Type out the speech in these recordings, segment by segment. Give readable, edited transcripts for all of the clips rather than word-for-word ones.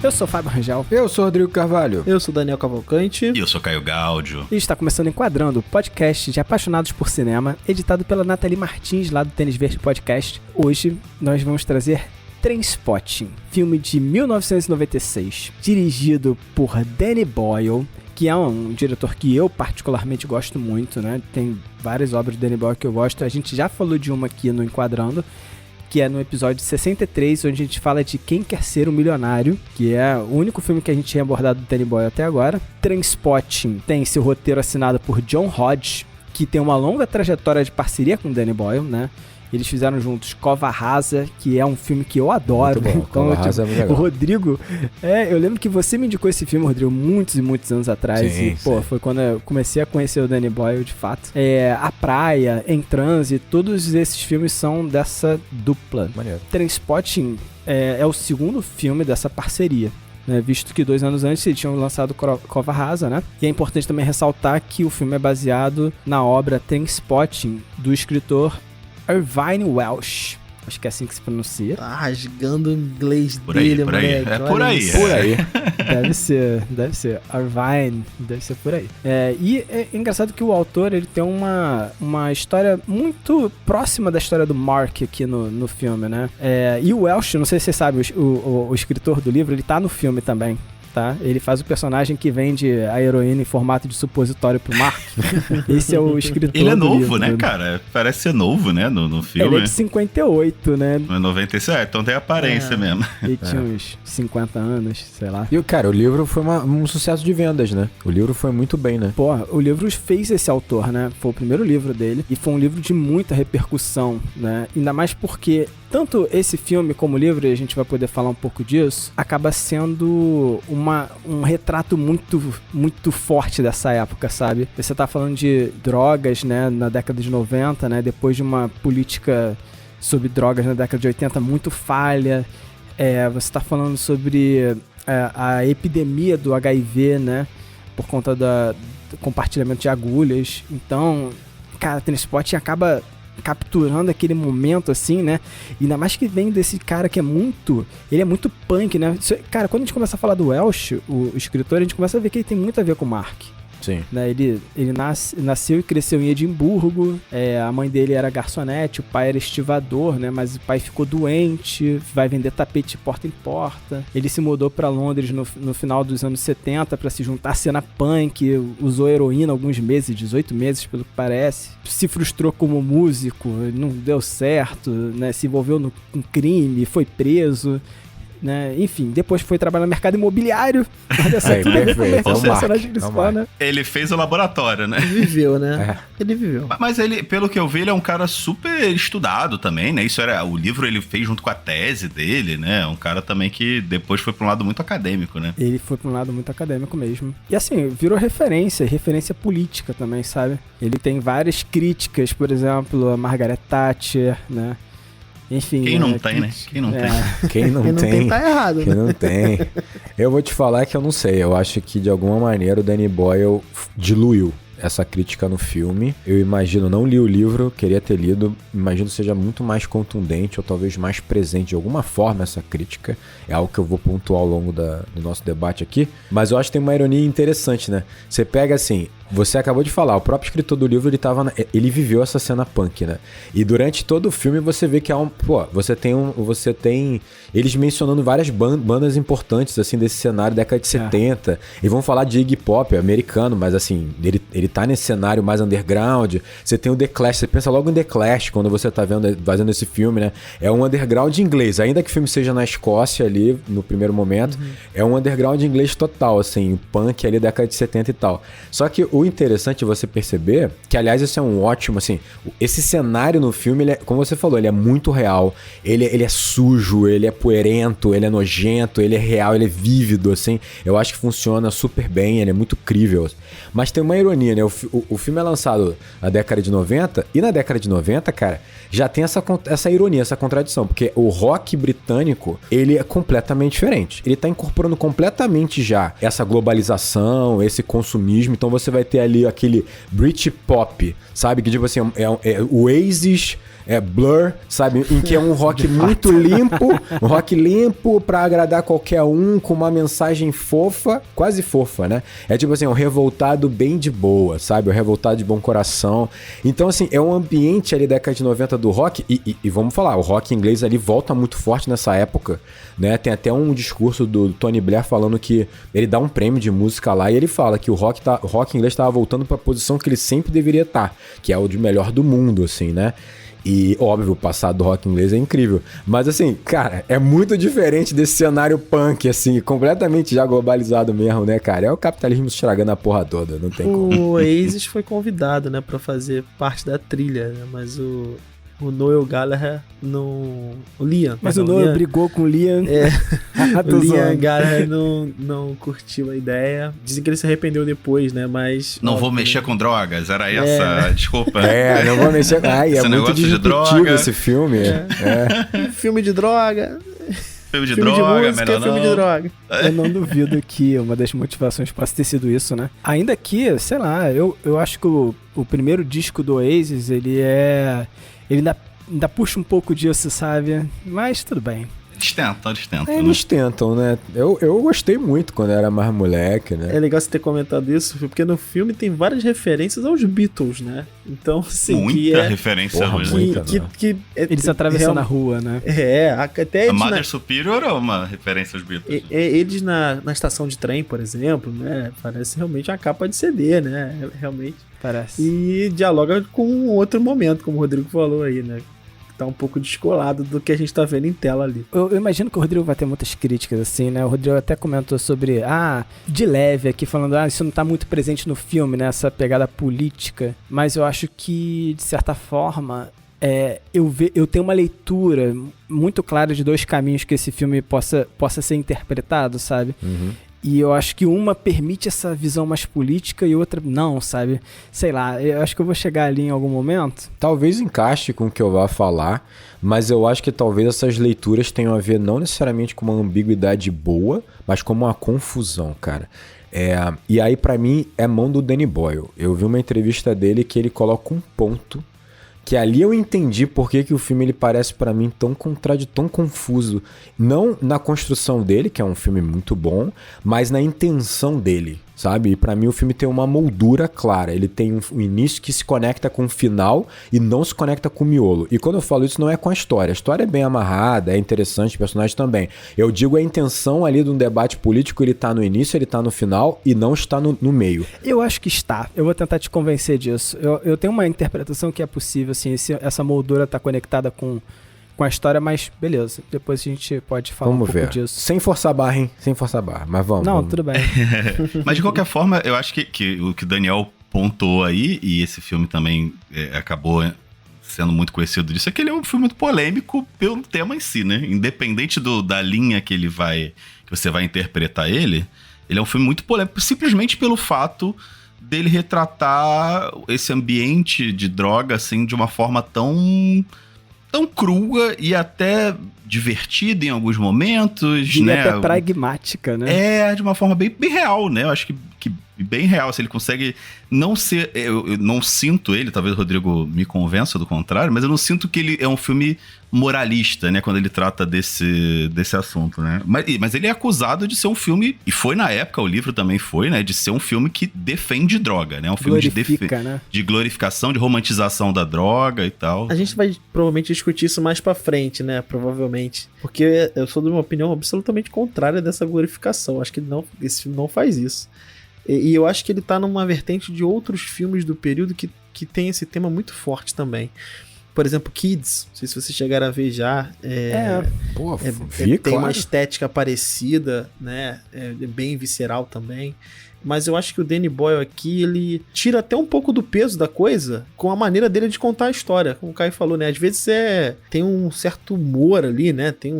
Eu sou Fábio Rangel. Eu sou Rodrigo Carvalho. Eu sou Daniel Cavalcante. E eu sou Caio Gáudio. E está começando Enquadrando, podcast de apaixonados por cinema, editado pela Nathalie Martins, lá do Tênis Verde Podcast. Hoje nós vamos trazer Trainspotting, filme de 1996, dirigido por Danny Boyle, que é um diretor que eu particularmente gosto muito, né? Tem várias obras de Danny Boyle que eu gosto. A gente já falou de uma aqui no Enquadrando, que é no episódio 63, onde a gente fala de Quem Quer Ser um Milionário, que é o único filme que a gente tinha abordado do Danny Boyle até agora. Trainspotting tem seu roteiro assinado por John Hodge, que tem uma longa trajetória de parceria com Danny Boyle, né? Eles fizeram juntos Cova Rasa, que é um filme que eu adoro. Muito bom. Então, Cova Rasa é muito legal. O Rodrigo... eu lembro que você me indicou esse filme, Rodrigo, muitos e muitos anos atrás. Sim, e, foi quando eu comecei a conhecer o Danny Boyle, de fato. A Praia, Em Transe, todos esses filmes são dessa dupla. Maneiro. Trainspotting é o segundo filme dessa parceria. Né, visto que 2 anos antes eles tinham lançado Cova Rasa, né? E é importante também ressaltar que o filme é baseado na obra Trainspotting, do escritor Irvine Welsh. Acho que é assim que se pronuncia. Tá rasgando o inglês por aí, dele, por aí. moleque. É por aí. Por aí. Deve ser. Irvine, deve ser por aí. E é engraçado que o autor, ele tem uma história muito próxima da história do Mark aqui no filme, né? E o Welsh, não sei se você sabe, o escritor do livro, ele tá no filme também. Tá? Ele faz o personagem que vende a heroína em formato de supositório pro Mark. Esse é o escritor Ele é do novo, livro, né, cara? Parece ser novo, né, no filme. Ele é de 58, né? Não é 97, então tem aparência mesmo. Ele tinha uns 50 anos, sei lá. E, cara, o livro foi um sucesso de vendas, né? O livro foi muito bem, né? Pô, o livro fez esse autor, né? Foi o primeiro livro dele e foi um livro de muita repercussão, né? Ainda mais porque tanto esse filme como o livro, e a gente vai poder falar um pouco disso, acaba sendo um retrato muito, muito forte dessa época, sabe? Você tá falando de drogas, né, na década de 90, né? Depois de uma política sobre drogas na década de 80 muito falha. Você tá falando sobre a epidemia do HIV, né? Por conta do compartilhamento de agulhas. Então, cara, Trainspotting acaba capturando aquele momento, assim, né? E ainda mais que vem desse cara que ele é muito punk, né? Cara, quando a gente começa a falar do Welsh, o escritor, a gente começa a ver que ele tem muito a ver com o Mark. Sim. Né? Ele nasceu e cresceu em Edimburgo, a mãe dele era garçonete, o pai era estivador, né? Mas o pai ficou doente, vai vender tapete de porta em porta. Ele se mudou pra Londres no final dos anos 70 pra se juntar à cena punk, usou heroína alguns meses, 18 meses pelo que parece. Se frustrou como músico, não deu certo, né? Se envolveu num crime, foi preso. Né? Enfim, depois foi trabalhar no mercado imobiliário. Perfeito. É o personagem principal, né? Ele fez o laboratório, né? Ele viveu, né? Ele viveu. Mas ele, pelo que eu vi, ele é um cara super estudado também, né? O livro ele fez junto com a tese dele, né? Um cara também que depois foi pra um lado muito acadêmico, né? Ele foi pra um lado muito acadêmico mesmo. E assim, virou referência política também, sabe? Ele tem várias críticas, por exemplo, a Margaret Thatcher, né? Enfim, Quem não tem, né? Quem não tem? Quem não tem tá errado. Quem não tem. Eu vou te falar que eu não sei. Eu acho que de alguma maneira o Danny Boyle diluiu essa crítica no filme. Eu imagino, não li o livro, queria ter lido, imagino seja muito mais contundente ou talvez mais presente de alguma forma essa crítica. É algo que eu vou pontuar ao longo do nosso debate aqui. Mas eu acho que tem uma ironia interessante, né? Você pega assim, você acabou de falar, o próprio escritor do livro, ele viveu essa cena punk, né? E durante todo o filme você vê que você tem eles mencionando várias bandas importantes, assim, desse cenário da década de 70. E vão falar de Iggy Pop, americano, mas assim, ele tá nesse cenário mais underground. Você tem o The Clash, você pensa logo em The Clash quando você tá fazendo esse filme, né? É um underground inglês, ainda que o filme seja na Escócia ali, no primeiro momento, é um underground inglês total, assim, o punk ali da década de 70 e tal. Só que o interessante é você perceber que, aliás, isso é um ótimo, assim, esse cenário no filme, como você falou, ele é muito real, ele é sujo, ele é puerento, ele é nojento, ele é real, ele é vívido, assim, eu acho que funciona super bem, ele é muito crível. Mas tem uma ironia, né? O filme é lançado na década de 90, e na década de 90, cara, já tem essa ironia, essa contradição, porque o rock britânico, ele é completamente diferente. Ele tá incorporando completamente já essa globalização, esse consumismo, então você vai ter ali aquele Britpop, sabe? Que tipo assim, é o Oasis Blur, sabe? Em que é um rock muito limpo, um rock limpo pra agradar qualquer um, com uma mensagem fofa, quase fofa, né? É tipo assim, um revoltado bem de boa, sabe? Um revoltado de bom coração. Então, assim, é um ambiente ali da década de 90 do rock, e vamos falar, o rock inglês ali volta muito forte nessa época, né? Tem até um discurso do Tony Blair falando que ele dá um prêmio de música lá e ele fala que o rock inglês estava voltando para a posição que ele sempre deveria estar, que é o de melhor do mundo, assim, né? E, óbvio, o passado do rock inglês é incrível. Mas, assim, cara, é muito diferente desse cenário punk, assim, completamente já globalizado mesmo, né, cara? É o capitalismo estragando a porra toda, não tem como. O Oasis foi convidado, né, pra fazer parte da trilha, né? Mas o Noel Gallagher não... O Liam. Mas o Noel brigou com o Liam. O Liam Gallagher não curtiu a ideia. Dizem que ele se arrependeu depois, né? Mas... Não vou mexer com drogas, era essa, desculpa. Não vou mexer com... Ai, esse é muito disruptivo esse filme. Filme de droga... Filme de droga, melhor filme de droga. Eu não duvido que uma das motivações possa ter sido isso, né? Ainda que, sei lá, eu acho que o primeiro disco do Oasis, ele ainda puxa um pouco disso, sabe? Mas tudo bem. Eles tentam, né? Eu gostei muito quando eu era mais moleque, né? É legal você ter comentado isso, porque no filme tem várias referências aos Beatles, né? Então, assim, muita referência porra, hoje. muita, eles atravessando a rua, né? Até a Mother Superior é uma referência aos Beatles. Eles na estação de trem, por exemplo, né? Parece realmente uma capa de CD, né? Realmente. Parece. E dialoga com outro momento, como o Rodrigo falou aí, né? Tá um pouco descolado do que a gente tá vendo em tela ali. Eu imagino que o Rodrigo vai ter muitas críticas, assim, né? O Rodrigo até comentou sobre, de leve aqui, falando, isso não tá muito presente no filme, né? Essa pegada política. Mas eu acho que, de certa forma, eu tenho uma leitura muito clara de dois caminhos que esse filme possa ser interpretado, sabe? Uhum. E eu acho que uma permite essa visão mais política e outra não, sabe? Sei lá, eu acho que eu vou chegar ali em algum momento. Talvez encaixe com o que eu vá falar, mas eu acho que talvez essas leituras tenham a ver não necessariamente com uma ambiguidade boa, mas com uma confusão, cara. E aí, pra mim, é mão do Danny Boyle. Eu vi uma entrevista dele que ele coloca um ponto que ali eu entendi por que o filme ele parece pra mim tão tão confuso. Não na construção dele, que é um filme muito bom, mas na intenção dele, sabe? E pra mim o filme tem uma moldura clara. Ele tem um início que se conecta com o final e não se conecta com o miolo. E quando eu falo isso, não é com a história. A história é bem amarrada, é interessante, o personagem também. Eu digo a intenção ali de um debate político, ele tá no início, ele tá no final e não está no meio. Eu acho que está. Eu vou tentar te convencer disso. Eu tenho uma interpretação que é possível, assim, essa moldura tá conectada com a história, mas beleza. Depois a gente pode falar vamos um pouco ver. disso. Sem forçar a barra, hein? Sem forçar a barra. Mas vamos. Não, tudo bem. Mas de qualquer forma, eu acho que o que o Daniel pontuou aí, e esse filme também acabou sendo muito conhecido disso, é que ele é um filme muito polêmico pelo tema em si, né? Independente da linha que você vai interpretar ele é um filme muito polêmico, simplesmente pelo fato dele retratar esse ambiente de droga, assim, de uma forma tão crua e até divertida em alguns momentos, né? Até pragmática, né? De uma forma bem, bem real, né? Eu acho que bem real, se ele consegue não ser... Eu não sinto ele, talvez o Rodrigo me convença do contrário, mas eu não sinto que ele é um filme moralista, né? Quando ele trata desse assunto, né? Mas ele é acusado de ser um filme, e foi na época, o livro também foi, né? De ser um filme que defende droga, né? Um filme de glorificação, de romantização da droga e tal. A gente vai provavelmente discutir isso mais pra frente, né? Provavelmente. Porque eu sou de uma opinião absolutamente contrária dessa glorificação. Acho que esse filme não faz isso. E eu acho que ele tá numa vertente de outros filmes do período que tem esse tema muito forte também. Por exemplo, Kids, não sei se vocês chegaram a ver já. Tem uma estética parecida, né? É bem visceral também. Mas eu acho que o Danny Boyle aqui, ele tira até um pouco do peso da coisa com a maneira dele de contar a história. Como o Caio falou, né? Às vezes tem um certo humor ali, né? Tem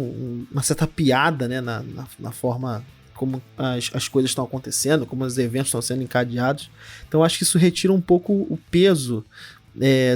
uma certa piada, né? Na forma como as coisas estão acontecendo, como os eventos estão sendo encadeados. Então eu acho que isso retira um pouco o peso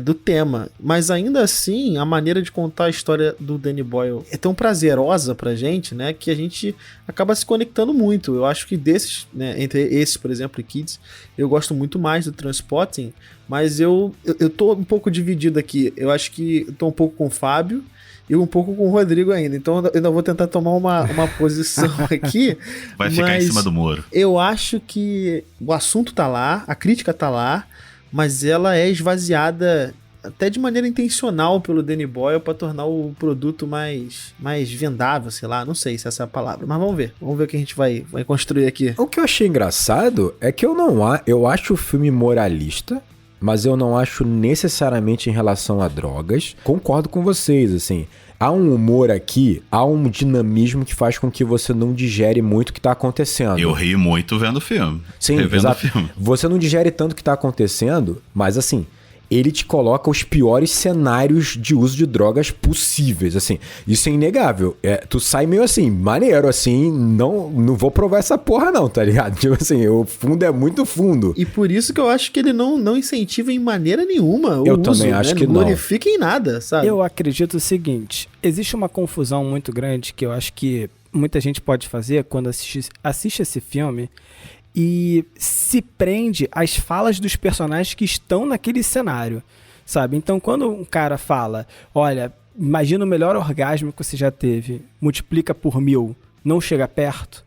do tema. Mas ainda assim, a maneira de contar a história do Danny Boyle é tão prazerosa pra gente, né, que a gente acaba se conectando muito. Eu acho que desses, né, entre esses, por exemplo, e Kids, eu gosto muito mais do Trainspotting, mas eu tô um pouco dividido aqui. Eu acho que eu tô um pouco com o Fábio e um pouco com o Rodrigo ainda. Então eu ainda vou tentar tomar uma posição aqui. Vai ficar em cima do muro. Eu acho que o assunto tá lá, a crítica tá lá, mas ela é esvaziada até de maneira intencional pelo Danny Boyle para tornar o produto mais vendável, sei lá, não sei se essa é a palavra, mas vamos ver o que a gente vai construir aqui. O que eu achei engraçado é que eu acho o filme moralista, mas eu não acho necessariamente em relação a drogas. Concordo com vocês, assim. Há um humor aqui, há um dinamismo que faz com que você não digere muito o que tá acontecendo. Eu ri muito vendo o filme. Sim, exato. Você não digere tanto o que tá acontecendo, mas assim, ele te coloca os piores cenários de uso de drogas possíveis, assim. Isso é inegável. Tu sai meio assim, maneiro, assim, não vou provar essa porra não, tá ligado? Tipo assim, o fundo é muito fundo. E por isso que eu acho que ele não incentiva em maneira nenhuma o eu uso, também acho que não glorifica em nada, sabe? Eu acredito o seguinte, existe uma confusão muito grande que eu acho que muita gente pode fazer quando assiste esse filme e se prende às falas dos personagens que estão naquele cenário, sabe? Então, quando um cara fala, olha, imagina o melhor orgasmo que você já teve, multiplica por 1000, não chega perto,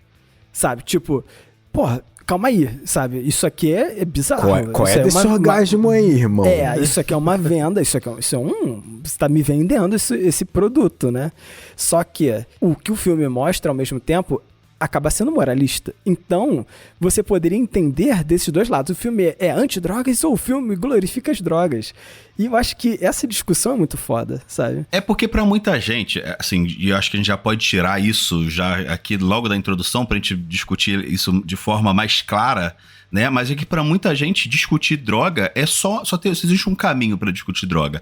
sabe? Tipo, porra, calma aí, sabe? Isso aqui é bizarro. Qual é desse orgasmo aí, irmão? Isso aqui é uma venda, isso é você tá me vendendo esse produto, né? Só que o que o filme mostra, ao mesmo tempo, acaba sendo moralista. Então, você poderia entender desses dois lados. O filme é anti-drogas ou o filme glorifica as drogas? E eu acho que essa discussão é muito foda, sabe? É porque pra muita gente, assim, e eu acho que a gente já pode tirar isso já aqui logo da introdução pra gente discutir isso de forma mais clara, né? Mas é que pra muita gente discutir droga é só existe um caminho pra discutir droga.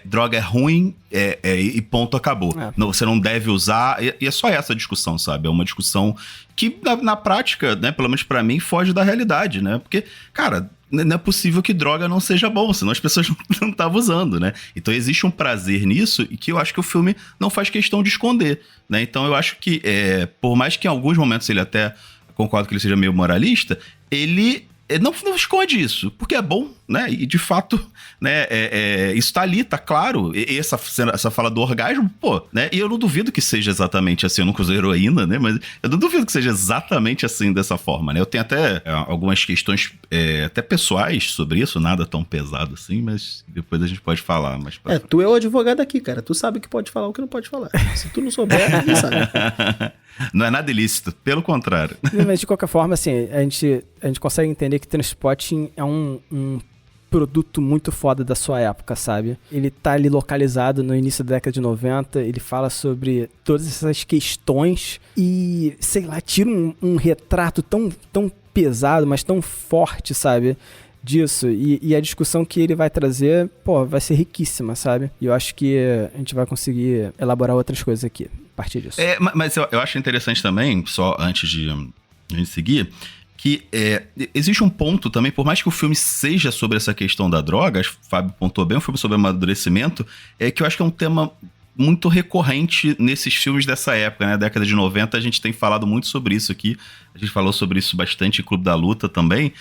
Droga é ruim e ponto, acabou. Não, você não deve usar, e é só essa a discussão, sabe? É uma discussão que na prática, né, pelo menos pra mim, foge da realidade, né? Porque, cara, não é possível que droga não seja bom, senão as pessoas não estavam usando, né? Então existe um prazer nisso e que eu acho que o filme não faz questão de esconder, né? Então eu acho que, por mais que em alguns momentos ele até, concordo que ele seja meio moralista, ele não esconde isso, porque é bom, né? E de fato, né, isso tá ali, tá claro. E essa fala do orgasmo, pô, né? E eu não duvido que seja exatamente assim, eu nunca usei heroína, né? Mas eu não duvido que seja exatamente assim, dessa forma, né? Eu tenho até algumas questões até pessoais sobre isso, nada tão pesado assim, mas depois a gente pode falar. Mas tu é o advogado aqui, cara. Tu sabe o que pode falar, o que não pode falar. Se tu não souber, ninguém sabe. Não é nada ilícito, pelo contrário. Mas de qualquer forma, assim, a gente consegue entender que Trainspotting é um produto muito foda da sua época, sabe? Ele tá ali localizado no início da década de 90, ele fala sobre todas essas questões e, sei lá, tira um retrato tão pesado, mas tão forte, sabe? Disso, e a discussão que ele vai trazer, pô, vai ser riquíssima, sabe? E eu acho que a gente vai conseguir elaborar outras coisas aqui, a partir disso. Mas eu acho interessante também, só antes de a gente seguir, que existe um ponto também, por mais que o filme seja sobre essa questão da droga, acho que o Fábio pontuou bem, um filme sobre amadurecimento, que eu acho que é um tema muito recorrente nesses filmes dessa época, né? Década de 90, a gente tem falado muito sobre isso aqui. A gente falou sobre isso bastante em Clube da Luta também.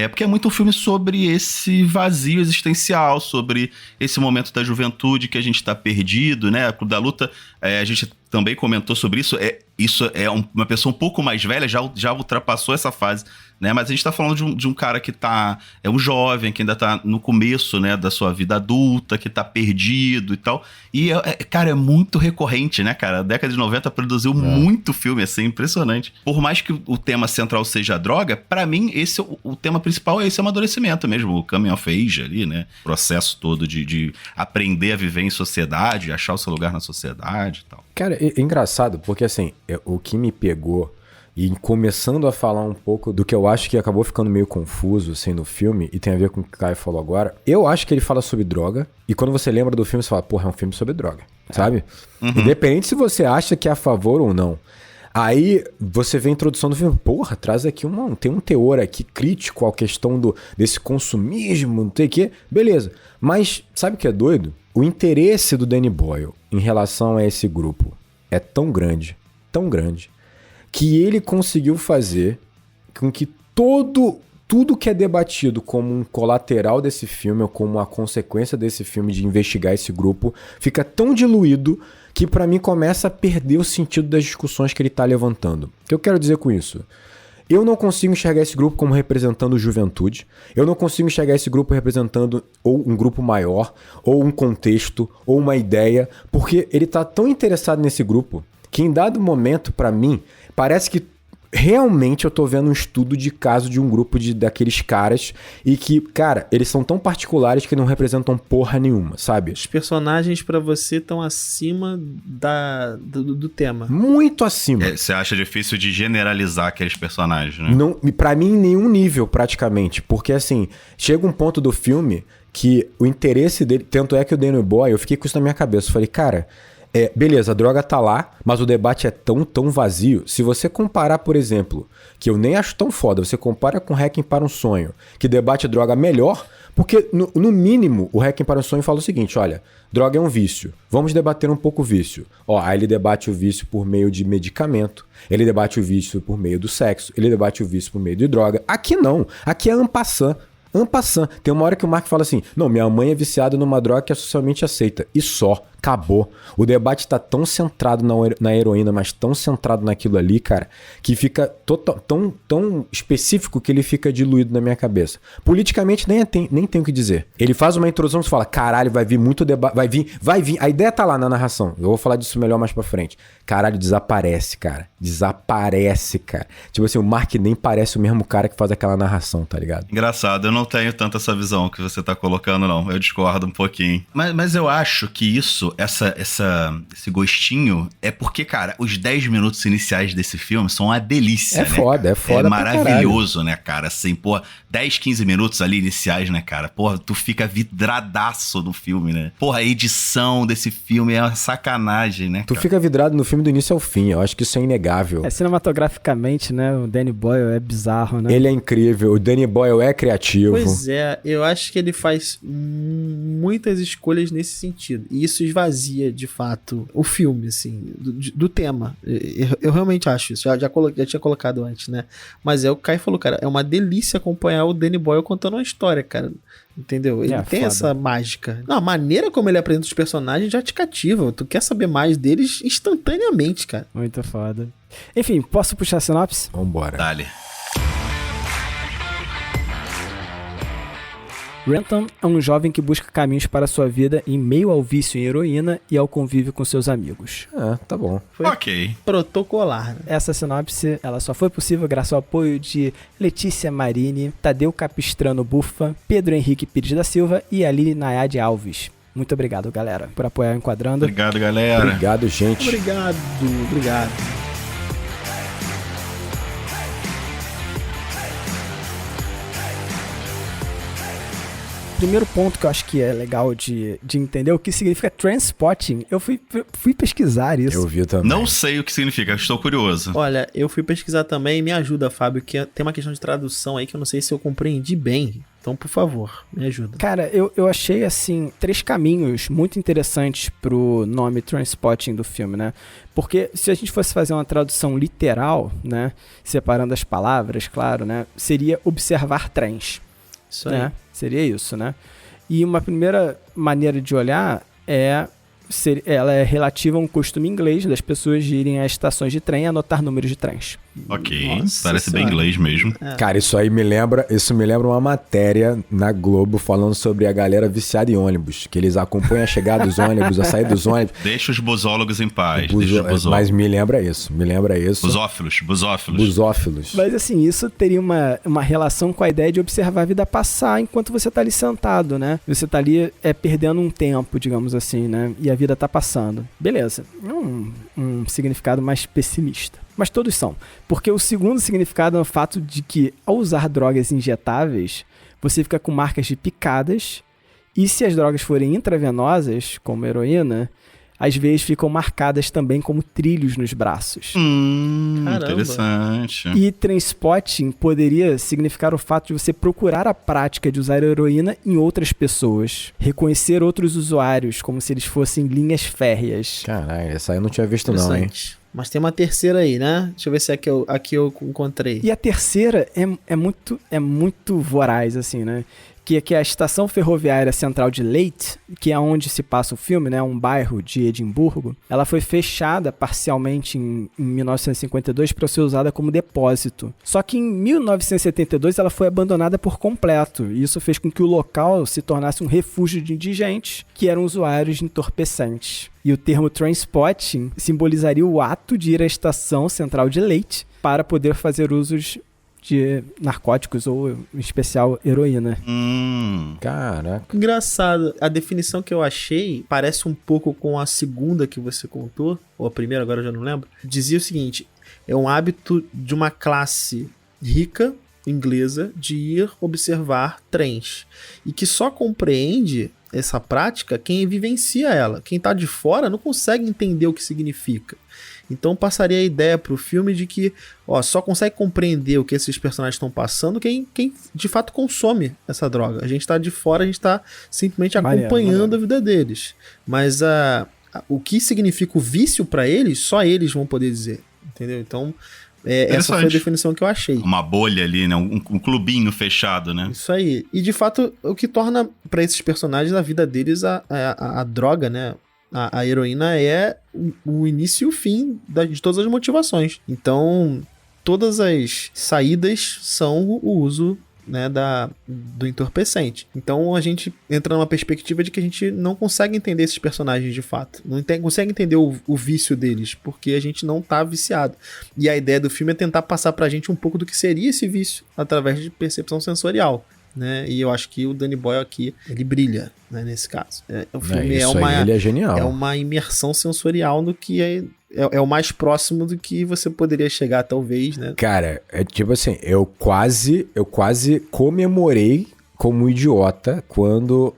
Porque é muito um filme sobre esse vazio existencial, sobre esse momento da juventude que a gente tá perdido, né? Clube da Luta, a gente também comentou sobre isso. Isso é uma pessoa um pouco mais velha, já ultrapassou essa fase, né? Mas a gente tá falando de um cara que é um jovem, que ainda tá no começo, né, da sua vida adulta, que tá perdido e tal. E, cara, é muito recorrente, né, cara? A década de 90 produziu muito filme, assim, impressionante. Por mais que o tema central seja a droga, pra mim, o tema principal é esse amadurecimento mesmo, o coming of age ali, né? O processo todo de aprender a viver em sociedade, achar o seu lugar na sociedade e tal. Cara, é engraçado, porque assim, o que me pegou, e começando a falar um pouco do que eu acho que acabou ficando meio confuso, assim, no filme, e tem a ver com o que o Caio falou agora, eu acho que ele fala sobre droga, e quando você lembra do filme, você fala, porra, é um filme sobre droga, sabe? Independente se você acha que é a favor ou não. Aí você vê a introdução do filme, porra, traz aqui tem um teor aqui crítico à questão desse consumismo, não sei o quê. Beleza. Mas sabe o que é doido? O interesse do Danny Boyle em relação a esse grupo é tão grande, que ele conseguiu fazer com que tudo que é debatido como um colateral desse filme, ou como uma consequência desse filme de investigar esse grupo, fica tão diluído que pra mim começa a perder o sentido das discussões que ele tá levantando. O que eu quero dizer com isso? Eu não consigo enxergar esse grupo como representando juventude. Eu não consigo enxergar esse grupo representando ou um grupo maior, ou um contexto, ou uma ideia, porque ele tá tão interessado nesse grupo que em dado momento, pra mim, parece que realmente eu tô vendo um estudo de caso de um grupo daqueles caras e que, cara, eles são tão particulares que não representam porra nenhuma, sabe? Os personagens pra você estão acima do tema. Muito acima. Você acha difícil de generalizar aqueles personagens, né? Não, pra mim, em nenhum nível, praticamente. Porque, assim, chega um ponto do filme que o interesse dele... Tanto é que o Danny Boyle, eu fiquei com isso na minha cabeça. Eu falei, cara... beleza, a droga tá lá, mas o debate é tão vazio. Se você comparar, por exemplo, que eu nem acho tão foda, você compara com Requiem para um Sonho, que debate droga melhor, porque no mínimo o Requiem para um Sonho fala o seguinte, olha, droga é um vício, vamos debater um pouco o vício. Aí ele debate o vício por meio de medicamento, ele debate o vício por meio do sexo, ele debate o vício por meio de droga. Aqui não, aqui é en passant. Tem uma hora que o Mark fala assim, não, minha mãe é viciada numa droga que é socialmente aceita. E só, acabou. O debate tá tão centrado na heroína, mas tão centrado naquilo ali, cara, que fica tão específico que ele fica diluído na minha cabeça. Politicamente nem tem o que dizer. Ele faz uma introdução que você fala, caralho, vai vir muito debate, vai vir. A ideia tá lá na narração. Eu vou falar disso melhor mais pra frente. Caralho, desaparece, cara. Tipo assim, o Mark nem parece o mesmo cara que faz aquela narração, tá ligado? Engraçado, eu não tenho tanto essa visão que você tá colocando, não. Eu discordo um pouquinho. Mas eu acho que esse gostinho é porque, cara, os 10 minutos iniciais desse filme são uma delícia, é foda É maravilhoso, né, cara? Assim, pô, 10, 15 minutos ali iniciais, né, cara? Porra, tu fica vidradaço no filme, né? Porra, a edição desse filme é uma sacanagem, né, Tu fica vidrado no filme do início ao fim. Eu acho que isso é inegável. Cinematograficamente, né, o Danny Boyle é bizarro, né? Ele é incrível. O Danny Boyle é criativo. Pois é, eu acho que ele faz muitas escolhas nesse sentido. E isso esvazia, de fato, o filme, assim, do tema. Eu realmente acho isso. Já tinha colocado antes, né? Mas o Kai falou, cara, é uma delícia acompanhar o Danny Boyle contando uma história, cara. Entendeu? Ele tem essa mágica. Não, a maneira como ele apresenta os personagens já te cativa. Tu quer saber mais deles instantaneamente, cara. Muito foda. Enfim, posso puxar a sinopse? Vambora. Dale. Renton é um jovem que busca caminhos para sua vida em meio ao vício em heroína e ao convívio com seus amigos. Tá bom. Foi ok. Protocolar, né? Essa sinopse, ela só foi possível graças ao apoio de Letícia Marini, Tadeu Capistrano Bufa, Pedro Henrique Pires da Silva e Aline Nayade Alves. Muito obrigado, galera, por apoiar o Enquadrando. Obrigado, galera. Obrigado, gente. Obrigado. Primeiro ponto que eu acho que é legal de entender o que significa transpotting. Eu fui pesquisar isso. Eu vi também. Não sei o que significa, estou curioso. Olha, eu fui pesquisar também e me ajuda, Fábio, que tem uma questão de tradução aí que eu não sei se eu compreendi bem. Então, por favor, me ajuda. Cara, eu achei, assim, 3 caminhos muito interessantes pro nome Transpotting do filme, né? Porque se a gente fosse fazer uma tradução literal, né? Separando as palavras, claro, né? Seria observar trens. Isso aí. Né? Seria isso, né? E uma primeira maneira de olhar ela é relativa a um costume inglês das pessoas de irem às estações de trem e anotar números de trens. Ok, Nossa parece bem senhora. inglês mesmo. Cara, isso me lembra uma matéria na Globo falando sobre a galera viciada em ônibus, que eles acompanham a chegada dos ônibus, a saída dos ônibus. Deixa os busólogos em paz. Deixa os busólogos. Mas me lembra isso. Busófilos. Mas assim, isso teria uma relação com a ideia de observar a vida passar enquanto você tá ali sentado, né? Você tá ali perdendo um tempo, digamos assim, né? E a vida tá passando. Beleza. Um significado mais pessimista. Mas todos são. Porque o segundo significado é o fato de que, ao usar drogas injetáveis, você fica com marcas de picadas, e se as drogas forem intravenosas, como heroína, as veias ficam marcadas também como trilhos nos braços. Interessante. E trainspotting poderia significar o fato de você procurar a prática de usar a heroína em outras pessoas. Reconhecer outros usuários como se eles fossem linhas férreas. Caralho, essa aí eu não tinha visto não, hein? Mas tem uma terceira aí, né? Deixa eu ver se aqui eu encontrei. E a terceira é muito voraz, assim, né? Que é a Estação Ferroviária Central de Leith, que é onde se passa o filme, né, um bairro de Edimburgo, ela foi fechada parcialmente em 1952 para ser usada como depósito. Só que em 1972 ela foi abandonada por completo, e isso fez com que o local se tornasse um refúgio de indigentes que eram usuários de entorpecentes. E o termo trainspotting simbolizaria o ato de ir à Estação Central de Leith para poder fazer usos de narcóticos ou, em especial, heroína. Caraca. Engraçado. A definição que eu achei parece um pouco com a segunda que você contou, ou a primeira, agora eu já não lembro. Dizia o seguinte: é um hábito de uma classe rica inglesa de ir observar trens, e que só compreende essa prática quem vivencia ela. Quem tá de fora não consegue entender o que significa. Então passaria a ideia pro filme de que só consegue compreender o que esses personagens estão passando quem de fato consome essa droga. A gente tá de fora, a gente tá simplesmente acompanhando a vida deles. Mas o que significa o vício para eles, só eles vão poder dizer. Entendeu? Então, essa foi a definição que eu achei. Uma bolha ali, né? Um clubinho fechado, né? Isso aí. E de fato, o que torna para esses personagens a vida deles a droga, né? A heroína é o início e o fim de todas as motivações. Então, todas as saídas são o uso, né, do entorpecente. Então, a gente entra numa perspectiva de que a gente não consegue entender esses personagens de fato. Não consegue entender o vício deles, porque a gente não tá viciado. E a ideia do filme é tentar passar pra gente um pouco do que seria esse vício, através de percepção sensorial. Né? E eu acho que o Danny Boyle aqui, ele brilha, né, nesse caso. O filme ele é genial. É uma imersão sensorial no que é o mais próximo do que você poderia chegar, talvez, né? Cara, é tipo assim, eu quase comemorei como um idiota quando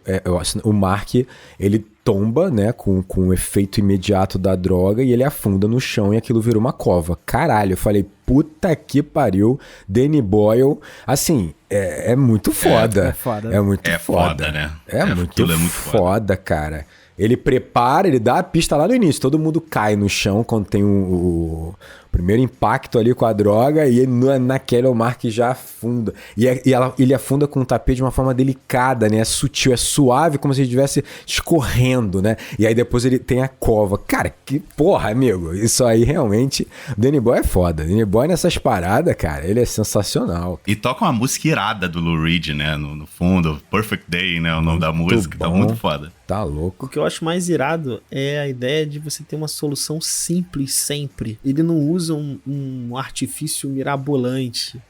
o Mark, ele tomba, né, com o efeito imediato da droga, e ele afunda no chão e aquilo vira uma cova. Caralho, eu falei, puta que pariu, Danny Boyle, assim, é muito foda. É foda. É muito foda, né? É muito foda, cara. Ele prepara, ele dá a pista lá no início, todo mundo cai no chão quando tem o primeiro impacto ali com a droga, e naquele o Mark já afunda. E ele afunda com o tapete de uma forma delicada, né? É sutil, é suave, como se ele estivesse escorrendo, né? E aí depois ele tem a cova. Cara, que porra, amigo. Isso aí realmente... Danny Boyle é foda. Danny Boyle nessas paradas, cara, ele é sensacional. E toca uma música irada do Lou Reed, né? No fundo, Perfect Day, né? O nome da música, tá muito foda. Tá louco. O que eu acho mais irado é a ideia de você ter uma solução simples sempre. Ele não usa um artifício mirabolante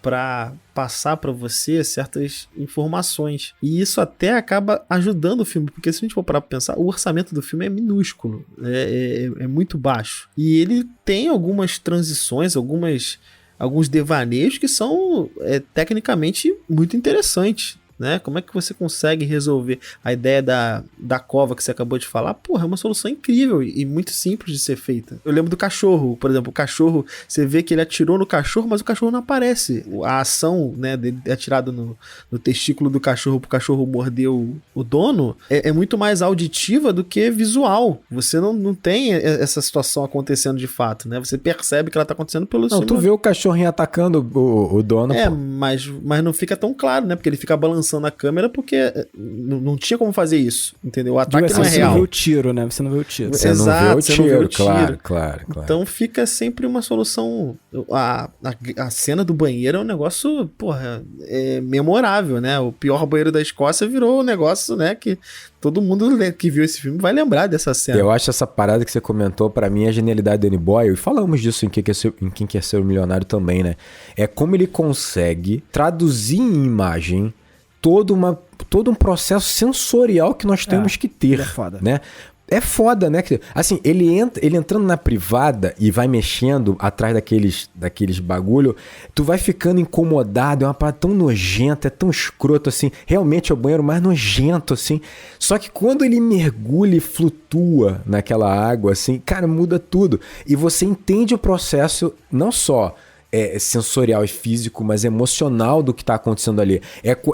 para passar para você certas informações. E isso até acaba ajudando o filme, porque se a gente for parar pra pensar, o orçamento do filme é minúsculo, é muito baixo. E ele tem algumas transições, alguns devaneios que são tecnicamente muito interessantes. Né? Como é que você consegue resolver a ideia da cova que você acabou de falar? Porra, é uma solução incrível e muito simples de ser feita. Eu lembro do cachorro, por exemplo, o cachorro, você vê que ele atirou no cachorro, mas o cachorro não aparece. A ação, né, dele atirado no testículo do cachorro pro cachorro morder o dono é muito mais auditiva do que visual. Você não tem essa situação acontecendo de fato, né? Você percebe que ela tá acontecendo pelo... Não, tu vê o cachorrinho atacando o dono. Mas não fica tão claro, né? Porque ele fica balançando na câmera, porque não tinha como fazer isso, entendeu? O ataque não é real. Você não vê o tiro, né? Você não vê o tiro. Exato, não vê o tiro. Claro. Então fica sempre uma solução. A cena do banheiro é um negócio, porra, memorável, né? O pior banheiro da Escócia virou um negócio, né, que todo mundo que viu esse filme vai lembrar dessa cena. Eu acho essa parada que você comentou, pra mim, a genialidade do Danny Boyle, e falamos disso em Quem Quer Ser um Milionário também, né? É como ele consegue traduzir em imagem todo um processo sensorial que nós temos que ter, é foda. né? É foda, né? Assim, ele entrando na privada e vai mexendo atrás daqueles bagulho, tu vai ficando incomodado, é uma parada tão nojenta, é tão escroto, assim. Realmente é o banheiro mais nojento, assim. Só que quando ele mergulha e flutua naquela água, assim, cara, muda tudo. E você entende o processo, não só sensorial e físico, mas emocional do que tá acontecendo ali.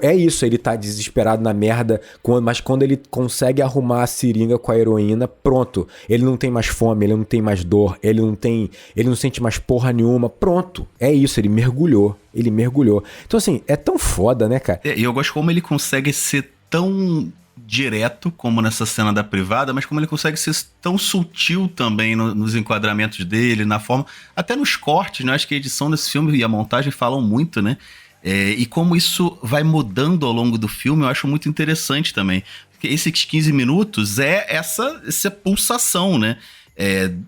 É isso, ele tá desesperado na merda, mas quando ele consegue arrumar a seringa com a heroína, pronto. Ele não tem mais fome, ele não tem mais dor, ele não sente mais porra nenhuma, pronto. É isso, ele mergulhou. Então assim, é tão foda, né, cara? E eu gosto como ele consegue ser tão direto como nessa cena da privada, mas como ele consegue ser tão sutil também nos enquadramentos dele, na forma, até nos cortes, né? Acho que a edição desse filme e a montagem falam muito, né? E como isso vai mudando ao longo do filme, eu acho muito interessante também. Porque esses 15 minutos é essa pulsação, né?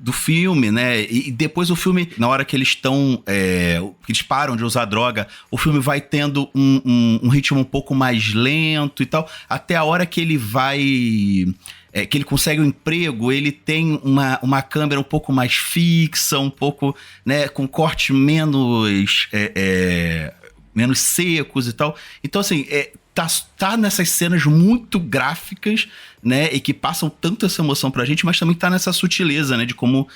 Do filme, né? E depois o filme, na hora que eles estão, que eles param de usar droga, o filme vai tendo um ritmo um pouco mais lento e tal, até a hora que ele vai, que ele consegue um emprego, ele tem uma câmera um pouco mais fixa, um pouco, né, com cortes menos secos e tal. Então, assim, tá nessas cenas muito gráficas, né, e que passam tanto essa emoção pra gente, mas também tá nessa sutileza, né, de como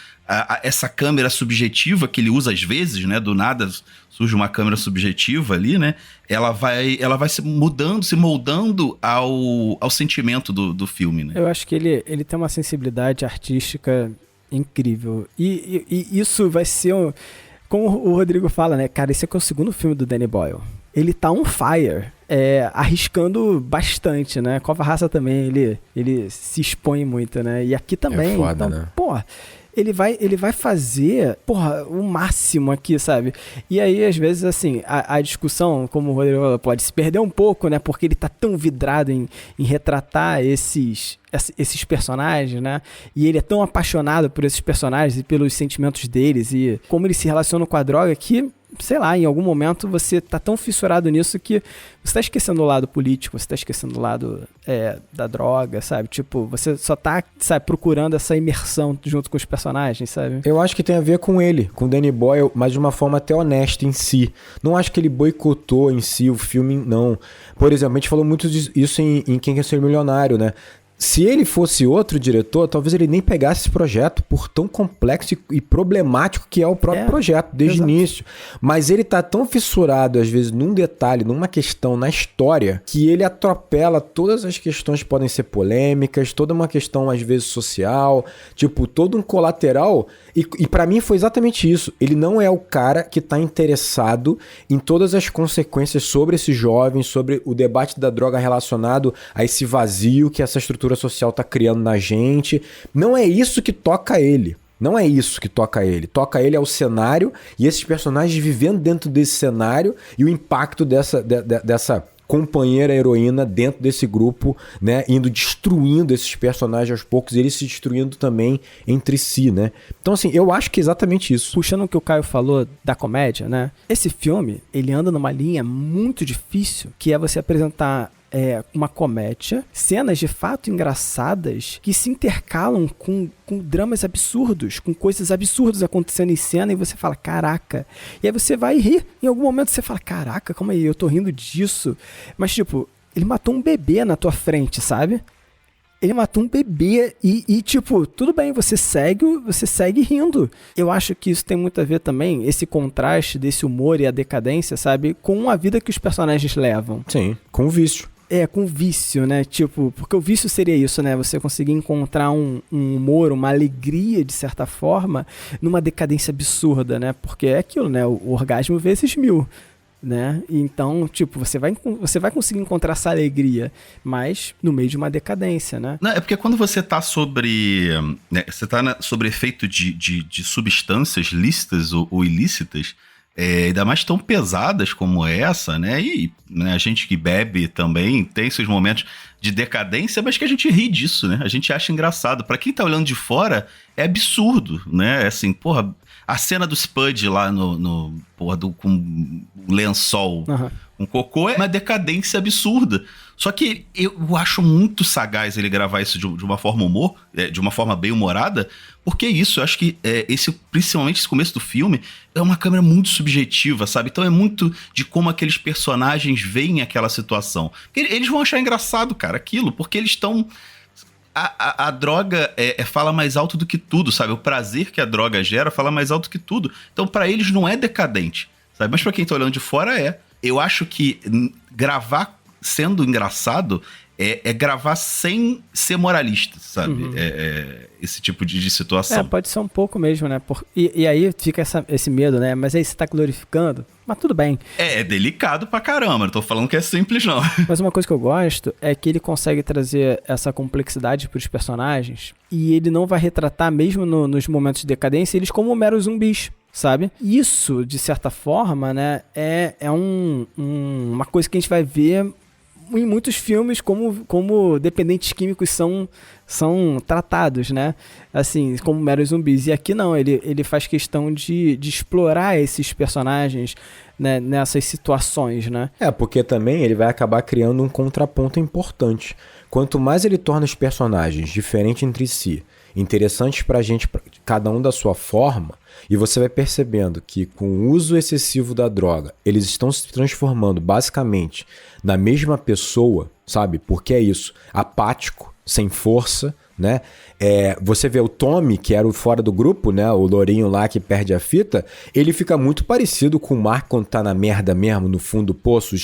essa câmera subjetiva que ele usa às vezes, né, do nada surge uma câmera subjetiva ali, né, ela vai se mudando, se moldando ao sentimento do filme, né. Eu acho que ele tem uma sensibilidade artística incrível, e isso vai ser como o Rodrigo fala, né, cara, esse aqui é o segundo filme do Danny Boyle. Ele tá on fire, arriscando bastante, né? Cova Raça também, ele se expõe muito, né? E aqui também. É foda, então, né? Porra, ele vai fazer, porra, o máximo aqui, sabe? E aí, às vezes, assim, a discussão, como o Rodrigo falou, pode se perder um pouco, né? Porque ele tá tão vidrado em retratar esses personagens, né? E ele é tão apaixonado por esses personagens e pelos sentimentos deles e como eles se relacionam com a droga que, sei lá, em algum momento você tá tão fissurado nisso que você tá esquecendo o lado político, você tá esquecendo o lado da droga, sabe? Tipo, você só tá, sabe, procurando essa imersão junto com os personagens, sabe? Eu acho que tem a ver com ele, com o Danny Boyle, mas de uma forma até honesta em si. Não acho que ele boicotou em si o filme, não. Por exemplo, a gente falou muito disso em Quem Quer Ser Milionário, né? Se ele fosse outro diretor, talvez ele nem pegasse esse projeto por tão complexo e problemático que é o próprio projeto, desde o início. Mas ele tá tão fissurado, às vezes, num detalhe, numa questão na história, que ele atropela todas as questões que podem ser polêmicas, toda uma questão, às vezes, social, tipo, todo um colateral. E pra mim foi exatamente isso. Ele não é o cara que tá interessado em todas as consequências sobre esses jovens, sobre o debate da droga relacionado a esse vazio que essa estrutura social tá criando na gente. Não é isso que toca ele. Não é isso que toca ele. Toca ele é o cenário e esses personagens vivendo dentro desse cenário e o impacto dessa companheira heroína dentro desse grupo, né, indo destruindo esses personagens aos poucos e eles se destruindo também entre si, né. Então, assim, eu acho que é exatamente isso. Puxando o que o Caio falou da comédia, né, esse filme, ele anda numa linha muito difícil, que é você apresentar uma comédia, cenas de fato engraçadas que se intercalam com dramas absurdos, com coisas absurdas acontecendo em cena e você fala, caraca. E aí você vai rir. Em algum momento você fala, caraca, calma aí, eu tô rindo disso. Mas tipo, ele matou um bebê na tua frente, sabe? Ele matou um bebê e tipo, tudo bem, você segue rindo. Eu acho que isso tem muito a ver também, esse contraste desse humor e a decadência, sabe? Com a vida que os personagens levam. Sim, com o vício. Com vício, né? Tipo, porque o vício seria isso, né? Você conseguir encontrar um humor, uma alegria, de certa forma, numa decadência absurda, né? Porque é aquilo, né? O orgasmo vezes 1000, né? Então, tipo, você vai conseguir encontrar essa alegria, mas no meio de uma decadência, né? Não, é porque quando você tá sobre... né, você tá sobre efeito de substâncias lícitas ou ilícitas, ainda mais tão pesadas como essa, né? E né, a gente que bebe também tem seus momentos de decadência, mas que a gente ri disso, né? A gente acha engraçado. Pra quem tá olhando de fora, é absurdo, né? Assim, porra, A cena do Spud lá com o lençol, com cocô, é uma decadência absurda. Só que eu acho muito sagaz ele gravar isso de uma forma de uma forma bem humorada, porque isso, eu acho que principalmente esse começo do filme, é uma câmera muito subjetiva, sabe? Então é muito de como aqueles personagens veem aquela situação. Eles vão achar engraçado, cara, aquilo, porque eles estão... A droga fala mais alto do que tudo, sabe? O prazer que a droga gera fala mais alto que tudo. Então, pra eles não é decadente, sabe? Mas pra quem tá olhando de fora, é. Eu acho que gravar sendo engraçado é gravar sem ser moralista, sabe? Esse tipo de situação. Pode ser um pouco mesmo, né? E aí fica esse medo, né? Mas aí você tá glorificando, mas tudo bem. É delicado pra caramba, não tô falando que é simples, não. Mas uma coisa que eu gosto é que ele consegue trazer essa complexidade pros personagens e ele não vai retratar, mesmo nos momentos de decadência, eles como meros zumbis, sabe? Isso, de certa forma, né, é uma coisa que a gente vai ver em muitos filmes como dependentes químicos são tratados, né? Assim, como meros zumbis. E aqui não, ele faz questão de explorar esses personagens, né, nessas situações, né? Porque também ele vai acabar criando um contraponto importante. Quanto mais ele torna os personagens diferentes entre si, interessantes pra gente, cada um da sua forma, e você vai percebendo que com o uso excessivo da droga, eles estão se transformando basicamente na mesma pessoa, sabe? Porque é isso, apático, sem força, né? Você vê o Tommy, que era o fora do grupo, né? O lourinho lá que perde a fita, ele fica muito parecido com o Mark quando tá na merda mesmo, no fundo do poço.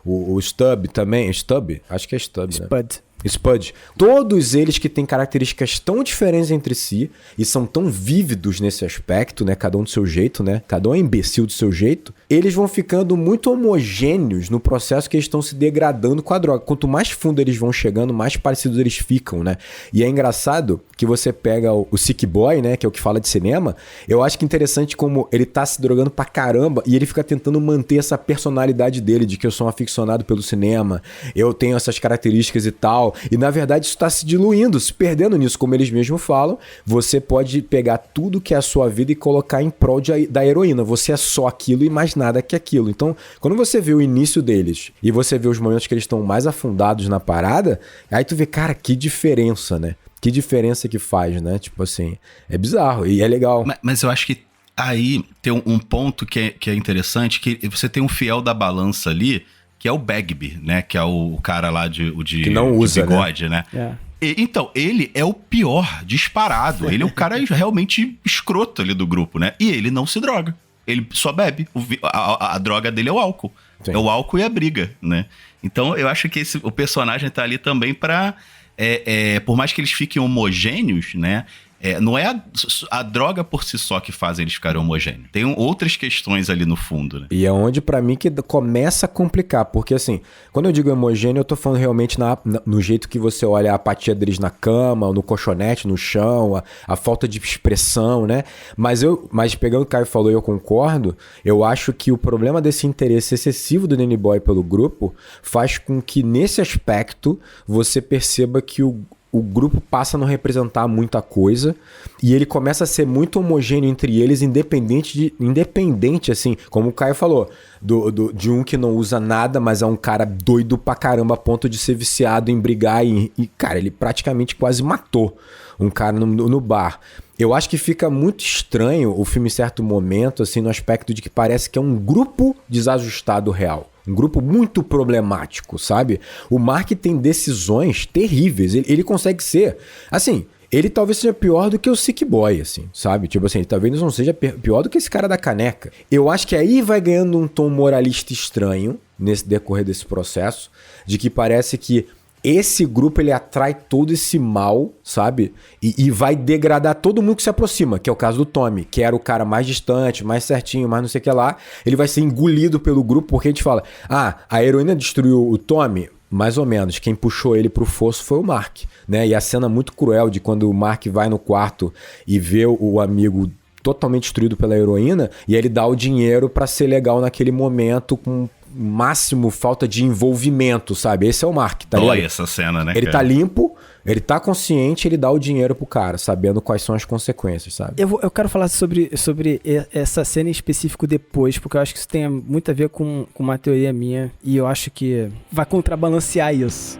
O Stub também, Stub? Acho que é Stub, né? Spud. Todos eles que têm características tão diferentes entre si e são tão vívidos nesse aspecto, né? Cada um do seu jeito, né? Cada um é imbecil do seu jeito. Eles vão ficando muito homogêneos no processo que eles estão se degradando com a droga. Quanto mais fundo eles vão chegando, mais parecidos eles ficam, né? E é engraçado que você pega o Sick Boy, né? Que é o que fala de cinema. Eu acho que é interessante como ele tá se drogando pra caramba e ele fica tentando manter essa personalidade dele, de que eu sou um aficionado pelo cinema, eu tenho essas características e tal. E na verdade isso está se diluindo, se perdendo nisso, como eles mesmos falam. Você pode pegar tudo que é a sua vida e colocar em prol da heroína. Você é só aquilo e mais nada que aquilo. Então, quando você vê o início deles e você vê os momentos que eles estão mais afundados na parada, aí tu vê, cara, que diferença, né? Que diferença que faz, né? Tipo assim, é bizarro e é legal. Mas eu acho que aí tem um ponto que é interessante, que você tem um fiel da balança ali, que é o Bagby, né? Que é o cara lá de que não usa, bigode, né? Então, ele é o pior, disparado. Ele é o cara realmente escroto ali do grupo, né? E ele não se droga. Ele só bebe. A droga dele é o álcool. Sim. É o álcool e a briga, né? Então, eu acho que o personagem tá ali também pra... por mais que eles fiquem homogêneos, né? Não é a droga por si só que faz eles ficarem homogêneos. Tem outras questões ali no fundo, né? E é onde, pra mim, que começa a complicar. Porque, assim, quando eu digo homogêneo, eu tô falando realmente no jeito que você olha a apatia deles na cama, no colchonete, no chão, a falta de expressão, né? Mas pegando o que o Caio falou e eu concordo, eu acho que o problema desse interesse excessivo do Danny Boy pelo grupo faz com que, nesse aspecto, você perceba que o grupo passa a não representar muita coisa e ele começa a ser muito homogêneo entre eles, independente, assim, como o Caio falou, de um que não usa nada, mas é um cara doido pra caramba a ponto de ser viciado em brigar e cara, ele praticamente quase matou um cara no bar. Eu acho que fica muito estranho o filme em certo momento, assim, no aspecto de que parece que é um grupo desajustado real. Um grupo muito problemático, sabe? O Mark tem decisões terríveis. Ele consegue ser... Assim, ele talvez seja pior do que o Sick Boy, assim, sabe? Tipo assim, ele talvez não seja pior do que esse cara da caneca. Eu acho que aí vai ganhando um tom moralista estranho nesse decorrer desse processo, de que parece que esse grupo, ele atrai todo esse mal, sabe? E vai degradar todo mundo que se aproxima, que é o caso do Tommy, que era o cara mais distante, mais certinho, mais não sei o que lá. Ele vai ser engolido pelo grupo, porque a gente fala, a heroína destruiu o Tommy? Mais ou menos. Quem puxou ele pro fosso foi o Mark, né? E a cena muito cruel de quando o Mark vai no quarto e vê o amigo totalmente destruído pela heroína, e ele dá o dinheiro pra ser legal naquele momento com máximo falta de envolvimento, sabe? Esse é o Mark, tá ligado? Dói essa cena, né? Ele cara? tá limpo, ele tá consciente, ele dá o dinheiro pro cara, sabendo quais são as consequências, sabe? Eu quero falar sobre essa cena em específico depois, porque eu acho que isso tem muito a ver com uma teoria minha, e eu acho que vai contrabalancear isso.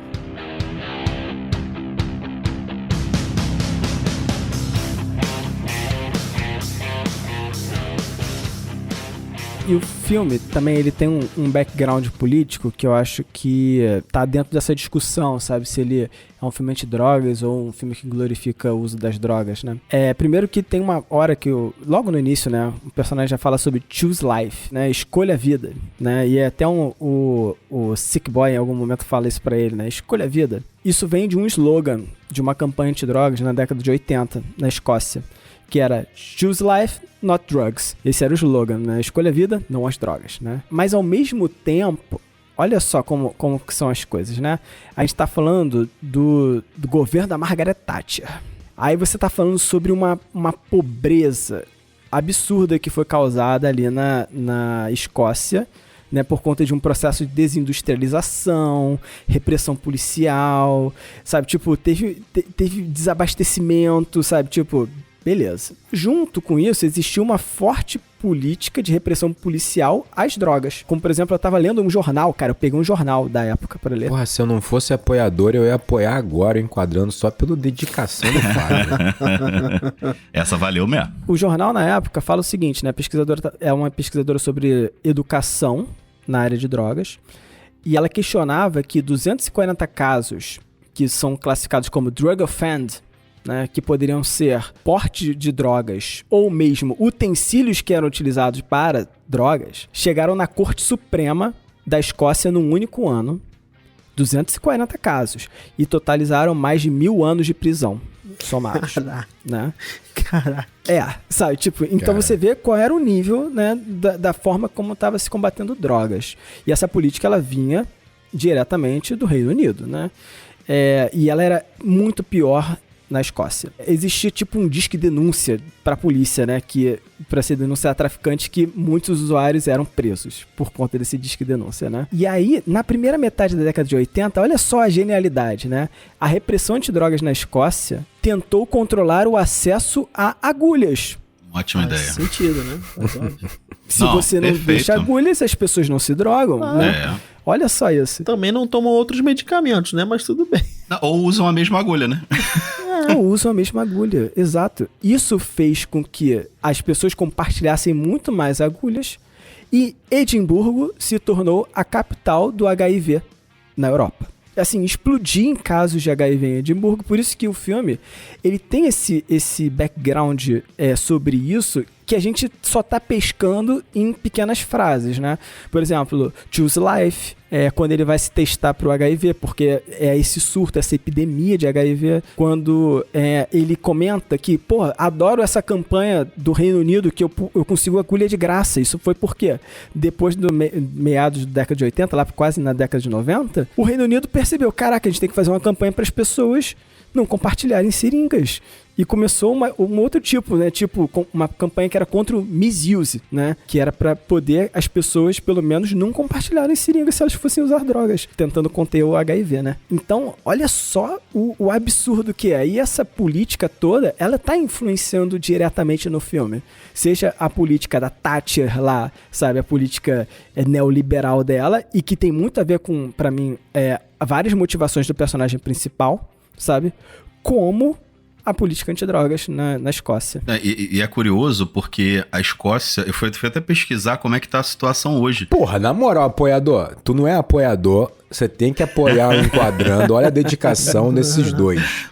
E o filme também, ele tem um background político que eu acho que tá dentro dessa discussão, sabe? Se ele é um filme anti-drogas ou um filme que glorifica o uso das drogas, né? Primeiro que tem uma hora que, logo no início, né? O personagem já fala sobre choose life, né? Escolha a vida, né? E até o Sick Boy em algum momento fala isso pra ele, né? Escolha a vida. Isso vem de um slogan de uma campanha anti-drogas na década de 80, na Escócia, que era Choose Life, Not Drugs. Esse era o slogan, né? Escolha a vida, não as drogas, né? Mas ao mesmo tempo, olha só como que são as coisas, né? A gente tá falando do governo da Margaret Thatcher. Aí você tá falando sobre uma pobreza absurda que foi causada ali na Escócia, né, por conta de um processo de desindustrialização, repressão policial, sabe? Tipo, teve desabastecimento, sabe? Tipo, beleza. Junto com isso, existiu uma forte política de repressão policial às drogas. Como, por exemplo, eu tava lendo um jornal, cara, eu peguei um jornal da época pra ler. Porra, se eu não fosse apoiador, eu ia apoiar agora, enquadrando só pela dedicação do Fábio. Essa valeu mesmo. O jornal, na época, fala o seguinte, né? A pesquisadora é uma pesquisadora sobre educação na área de drogas, e ela questionava que 240 casos que são classificados como drug offend, né, que poderiam ser porte de drogas ou mesmo utensílios que eram utilizados para drogas, chegaram na Corte Suprema da Escócia num único ano, 240 casos, e totalizaram mais de 1.000 anos de prisão somados. Né? Caraca. Sabe, tipo, então você vê qual era o nível, né, da forma como estava se combatendo drogas. E essa política, ela vinha diretamente do Reino Unido, né? E ela era muito pior na Escócia. Existia tipo um disque denúncia pra polícia, né, que para se denunciar traficantes, que muitos usuários eram presos por conta desse disque denúncia, né? E aí, na primeira metade da década de 80, olha só a genialidade, né? A repressão antidrogas na Escócia tentou controlar o acesso a agulhas. Ótima ideia. Faz sentido, né? Se você não deixa agulhas, as pessoas não se drogam, né? Olha só isso. Também não tomam outros medicamentos, né? Mas tudo bem. Ou usam a mesma agulha, né? Não, usam a mesma agulha, exato. Isso fez com que as pessoas compartilhassem muito mais agulhas e Edimburgo se tornou a capital do HIV na Europa. Assim, explodir em casos de HIV em Edimburgo, por isso que o filme, ele tem esse background sobre isso, que a gente só tá pescando em pequenas frases, né? Por exemplo, Choose Life, quando ele vai se testar pro HIV, porque é esse surto, essa epidemia de HIV, quando ele comenta que, pô, adoro essa campanha do Reino Unido que eu consigo agulha de graça. Isso foi porque depois do meados da década de 80, lá quase na década de 90, o Reino Unido percebeu, caraca, a gente tem que fazer uma campanha para as pessoas não compartilharem seringas. E começou um outro tipo, né? Tipo, uma campanha que era contra o misuse, né? Que era pra poder as pessoas, pelo menos, não compartilharem seringas se elas fossem usar drogas, tentando conter o HIV, né? Então, olha só o absurdo que é. E essa política toda, ela tá influenciando diretamente no filme. Seja a política da Thatcher lá, sabe? A política neoliberal dela, e que tem muito a ver com, pra mim, várias motivações do personagem principal, sabe? Como a política antidrogas na Escócia. E é curioso porque a Escócia, eu fui até pesquisar como é que tá a situação hoje. Porra, na moral, apoiador, tu não é apoiador, você tem que apoiar o Enquadrando, olha a dedicação desses dois.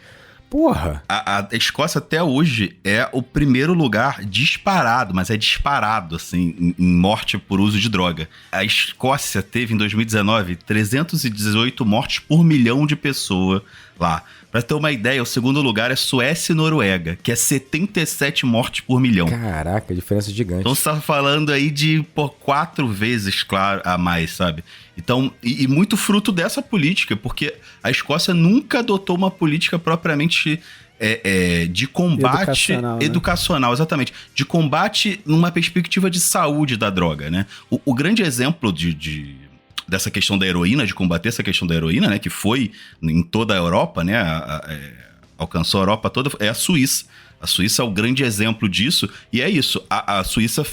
Porra. A Escócia até hoje é o primeiro lugar disparado, mas é disparado, assim, em morte por uso de droga. A Escócia teve, em 2019, 318 mortes por milhão de pessoas lá. Pra ter uma ideia, o segundo lugar é Suécia e Noruega, que é 77 mortes por milhão. Caraca, diferença gigante. Então você tá falando aí de 4 vezes, claro, a mais, sabe? Então, e muito fruto dessa política, porque a Escócia nunca adotou uma política propriamente de combate educacional, exatamente, de combate numa perspectiva de saúde da droga, né? O grande exemplo de dessa questão da heroína, de combater essa questão da heroína, né? Que foi em toda a Europa, né? Alcançou a Europa toda, é a Suíça. A Suíça é o grande exemplo disso, e é isso. A Suíça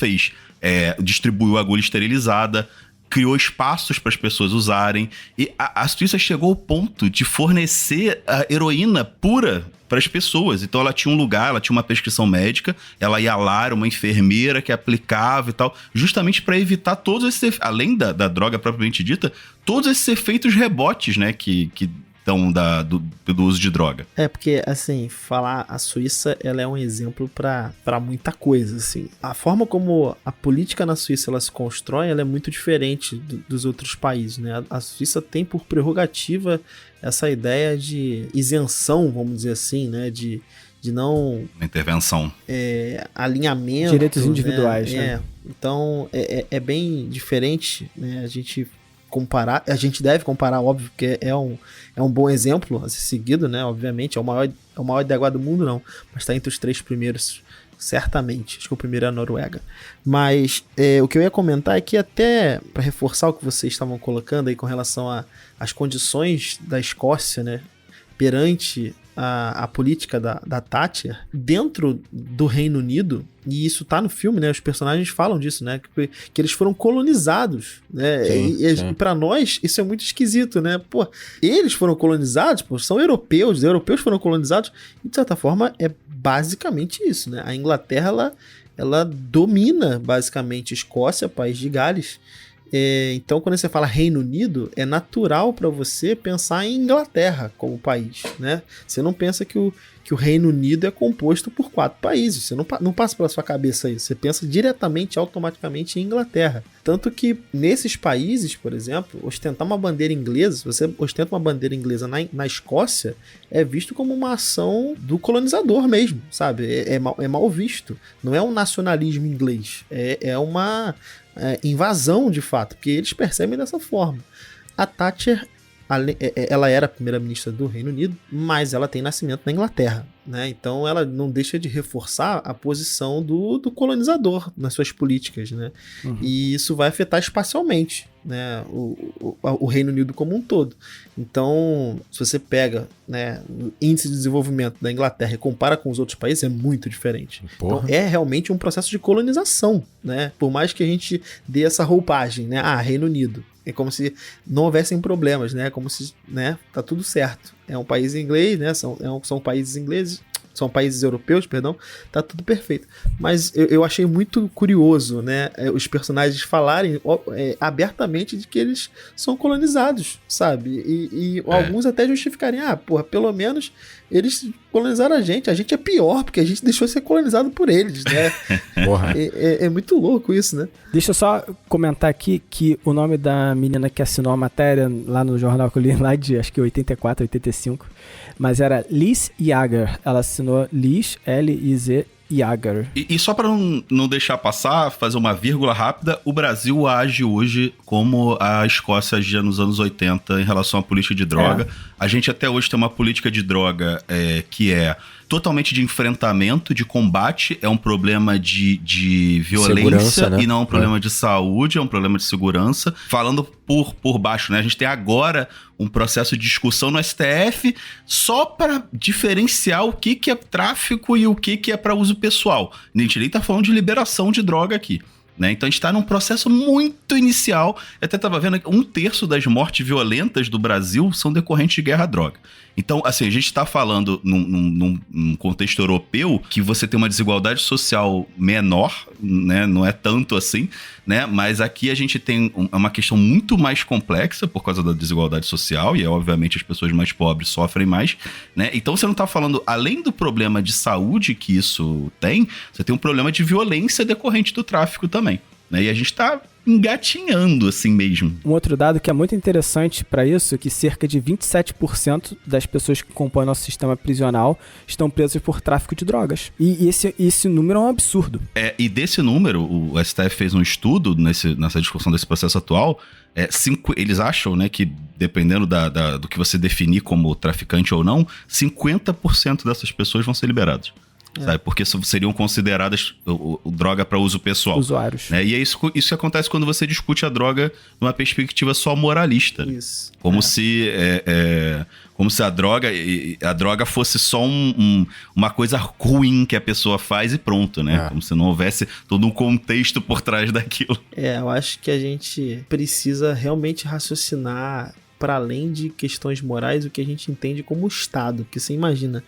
distribuiu agulha esterilizada, criou espaços para as pessoas usarem, e a Suíça chegou ao ponto de fornecer a heroína pura para as pessoas. Então ela tinha um lugar, ela tinha uma prescrição médica, ela ia lá, era uma enfermeira que aplicava e tal, justamente para evitar todos esses, além da droga propriamente dita, todos esses efeitos rebotes, né, que então, do uso de droga. Porque, assim, a Suíça, ela é um exemplo para muita coisa, assim. A forma como a política na Suíça, ela se constrói, ela é muito diferente dos outros países, né? A Suíça tem por prerrogativa essa ideia de isenção, vamos dizer assim, né? De não... Uma intervenção. Alinhamento. Direitos individuais, né? Então, é bem diferente, né? A gente deve comparar, óbvio, porque é um bom exemplo a ser seguido, né? Obviamente, é o maior IDH do mundo, não, mas está entre os 3 primeiros, certamente. Acho que o primeiro é a Noruega. Mas o que eu ia comentar é que, até para reforçar o que vocês estavam colocando aí com relação às condições da Escócia, né, perante a política da Thatcher, dentro do Reino Unido, e isso tá no filme, né? Os personagens falam disso, né? Que eles foram colonizados, né? Sim. E pra nós, isso é muito esquisito, né? Pô, eles foram colonizados, pô, são europeus, os europeus foram colonizados, e de certa forma é basicamente isso, né? A Inglaterra, ela domina basicamente Escócia, País de Gales. Então, quando você fala Reino Unido, é natural para você pensar em Inglaterra como país, né? Você não pensa que o Reino Unido é composto por 4 países. Você não passa pela sua cabeça isso. Você pensa diretamente, automaticamente em Inglaterra. Tanto que nesses países, por exemplo, ostentar uma bandeira inglesa, se você ostenta uma bandeira inglesa na Escócia, é visto como uma ação do colonizador mesmo, sabe? É mal visto. Não é um nacionalismo inglês. É uma invasão, de fato, porque eles percebem dessa forma. A Thatcher, ela era a primeira-ministra do Reino Unido, mas ela tem nascimento na Inglaterra, né? Então ela não deixa de reforçar a posição do colonizador nas suas políticas, né? Uhum. E isso vai afetar espacialmente, né, o Reino Unido como um todo. Então, se você pega, né, o índice de desenvolvimento da Inglaterra e compara com os outros países, é muito diferente. Porra. Então, é realmente um processo de colonização, né? Por mais que a gente dê essa roupagem, né? Reino Unido. É como se não houvessem problemas, né? Como se, né, tá tudo certo. É um país inglês, né? São países ingleses, são países europeus, perdão, tá tudo perfeito. Mas eu achei muito curioso, né, os personagens falarem abertamente de que eles são colonizados, sabe? E alguns até justificarem, pelo menos eles colonizaram a gente é pior, porque a gente deixou de ser colonizado por eles, né? Porra. É muito louco isso, né? Deixa eu só comentar aqui que o nome da menina que assinou a matéria lá no jornal que eu li, lá de acho que 84, 85, mas era Liz Yager. Ela assinou Liz, L-I-Z, Yager. E só para não deixar passar, fazer uma vírgula rápida, o Brasil age hoje como a Escócia agia nos anos 80 em relação à política de droga. A gente até hoje tem uma política de droga que é totalmente de enfrentamento, de combate, é um problema de violência, né? E não um problema de saúde, é um problema de segurança. Falando por baixo, né? A gente tem agora um processo de discussão no STF só para diferenciar o que é tráfico e o que é para uso pessoal. A gente nem tá falando de liberação de droga aqui, né? Então a gente está num processo muito inicial. Eu até estava vendo que 1/3 das mortes violentas do Brasil são decorrentes de guerra à droga. Então, assim, a gente está falando num contexto europeu que você tem uma desigualdade social menor, né? Não é tanto assim, né? Mas aqui a gente tem uma questão muito mais complexa por causa da desigualdade social e, obviamente, as pessoas mais pobres sofrem mais, né? Então, você não está falando, além do problema de saúde que isso tem, você tem um problema de violência decorrente do tráfico também, né? E a gente está engatinhando assim mesmo. Um outro dado que é muito interessante para isso é que cerca de 27% das pessoas que compõem nosso sistema prisional estão presas por tráfico de drogas. E esse número é um absurdo. E desse número, o STF fez um estudo nessa discussão desse processo atual. Eles acham, né, que dependendo do que você definir como traficante ou não, 50% dessas pessoas vão ser liberadas. sabe? Porque seriam consideradas droga para uso pessoal. Usuários. Né? E é isso que acontece quando você discute a droga numa perspectiva só moralista. Isso. Como se a droga fosse só uma coisa ruim que a pessoa faz e pronto, né? Como se não houvesse todo um contexto por trás daquilo. Eu acho que a gente precisa realmente raciocinar para além de questões morais o que a gente entende como Estado. Porque você imagina,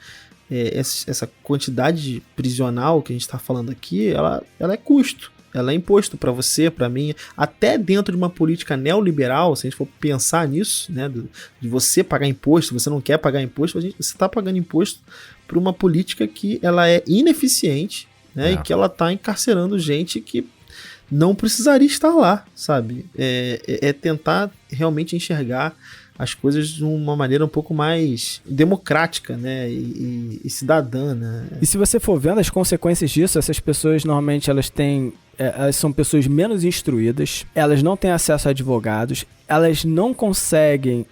essa quantidade prisional que a gente está falando aqui, ela é custo. Ela é imposto para você, para mim, até dentro de uma política neoliberal, se a gente for pensar nisso, né, de você pagar imposto, você não quer pagar imposto, você está pagando imposto por uma política que ela é ineficiente, né, e que ela está encarcerando gente que não precisaria estar lá, sabe? É tentar realmente enxergar as coisas de uma maneira um pouco mais democrática, né, e cidadã, né? E se você for vendo as consequências disso, essas pessoas normalmente elas são pessoas menos instruídas, elas não têm acesso a advogados, elas não conseguem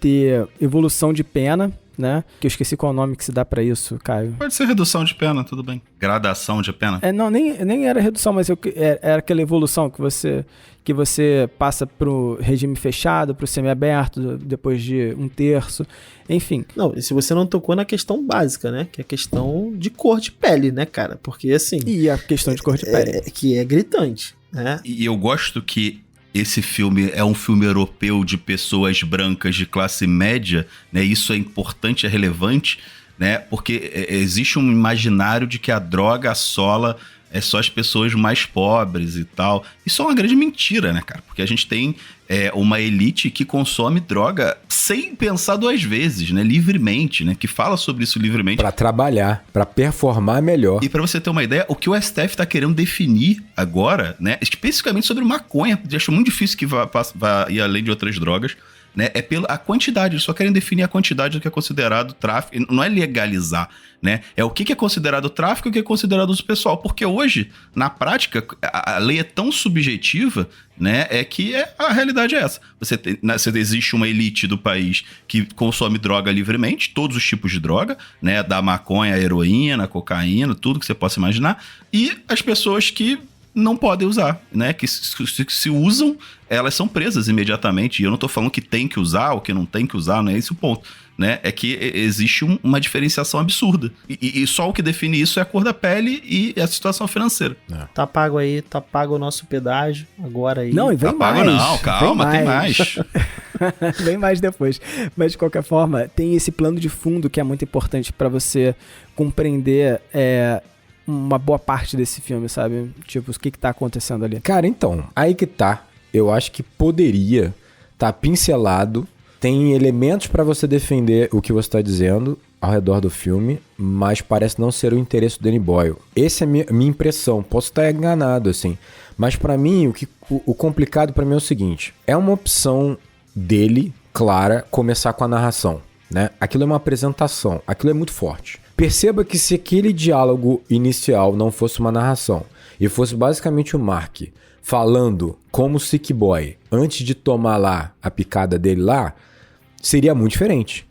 ter evolução de pena, né? Que eu esqueci qual é o nome que se dá pra isso, Caio. Pode ser redução de pena, tudo bem. Gradação de pena. Não, nem era redução, mas era aquela evolução que você passa pro regime fechado, pro semiaberto, depois de 1/3, enfim. Não, e se você não tocou na questão básica, né? Que é a questão de cor de pele, né, cara? Porque assim... E a questão de cor de pele. Que é gritante, né? E eu gosto que esse filme é um filme europeu de pessoas brancas de classe média, né? Isso é importante, é relevante, né? Porque existe um imaginário de que a droga assola só as pessoas mais pobres e tal. Isso é uma grande mentira, né, cara? Porque a gente tem uma elite que consome droga sem pensar duas vezes, né? Livremente, né? Que fala sobre isso livremente. Pra trabalhar, pra performar melhor. E pra você ter uma ideia, o que o STF tá querendo definir agora, né? Especificamente sobre maconha. Eu acho muito difícil que vá ir além de outras drogas, né? É pela quantidade, eles só querem definir a quantidade do que é considerado tráfico, não é legalizar, né? É o que é considerado tráfico e o que é considerado uso pessoal, porque hoje, na prática, a lei é tão subjetiva, né? Que a realidade é essa. Existe uma elite do país que consome droga livremente, todos os tipos de droga, né? Da maconha, a heroína, a cocaína, tudo que você possa imaginar, e as pessoas que não podem usar, né? Que se usam, elas são presas imediatamente. E eu não tô falando que tem que usar ou que não tem que usar, não é esse o ponto, né? É que existe uma diferenciação absurda. E só o que define isso é a cor da pele e a situação financeira. Tá pago aí, tá pago o nosso pedágio agora aí. Não, e vem tá mais. Pago não, calma, tem mais. Vem mais depois. Mas de qualquer forma, tem esse plano de fundo que é muito importante para você compreender uma boa parte desse filme, sabe? Tipo, o que tá acontecendo ali. Cara, então, aí que tá. Eu acho que poderia tá pincelado. Tem elementos pra você defender o que você tá dizendo ao redor do filme, mas parece não ser o interesse do Danny Boyle. Essa é a minha impressão. Posso estar enganado, assim. Mas pra mim, o complicado pra mim é o seguinte. É uma opção dele, clara, começar com a narração, né? Aquilo é uma apresentação. Aquilo é muito forte. Perceba que se aquele diálogo inicial não fosse uma narração e fosse basicamente o Mark falando como Sick Boy antes de tomar lá a picada dele lá, seria muito diferente.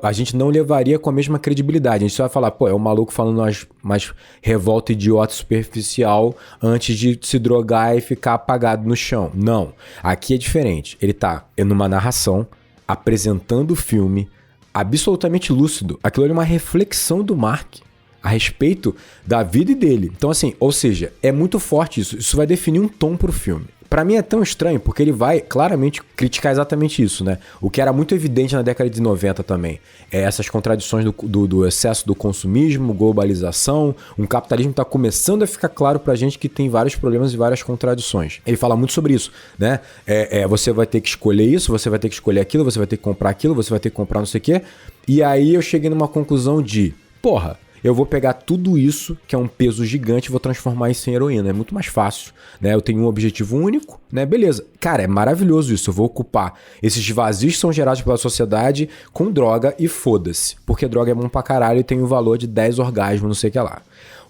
A gente não levaria com a mesma credibilidade. A gente só vai falar, pô, é um maluco falando mais revolta idiota superficial antes de se drogar e ficar apagado no chão. Não. Aqui é diferente. Ele tá numa narração, apresentando o filme, absolutamente lúcido. Aquilo é uma reflexão do Mark a respeito da vida e dele. Então, assim, ou seja, é muito forte isso. Isso vai definir um tom pro filme. Pra mim é tão estranho, porque ele vai claramente criticar exatamente isso, né? O que era muito evidente na década de 90 também. Essas contradições do excesso do consumismo, globalização, um capitalismo que tá começando a ficar claro pra gente que tem vários problemas e várias contradições. Ele fala muito sobre isso, né? Você vai ter que escolher isso, você vai ter que escolher aquilo, você vai ter que comprar aquilo, você vai ter que comprar não sei o quê. E aí eu cheguei numa conclusão de, porra, eu vou pegar tudo isso, que é um peso gigante, e vou transformar isso em heroína. É muito mais fácil, né? Eu tenho um objetivo único, né? Beleza. Cara, é maravilhoso isso. Eu vou ocupar esses vazios que são gerados pela sociedade com droga e foda-se. Porque droga é bom pra caralho e tem o valor de 10 orgasmos, não sei o que lá.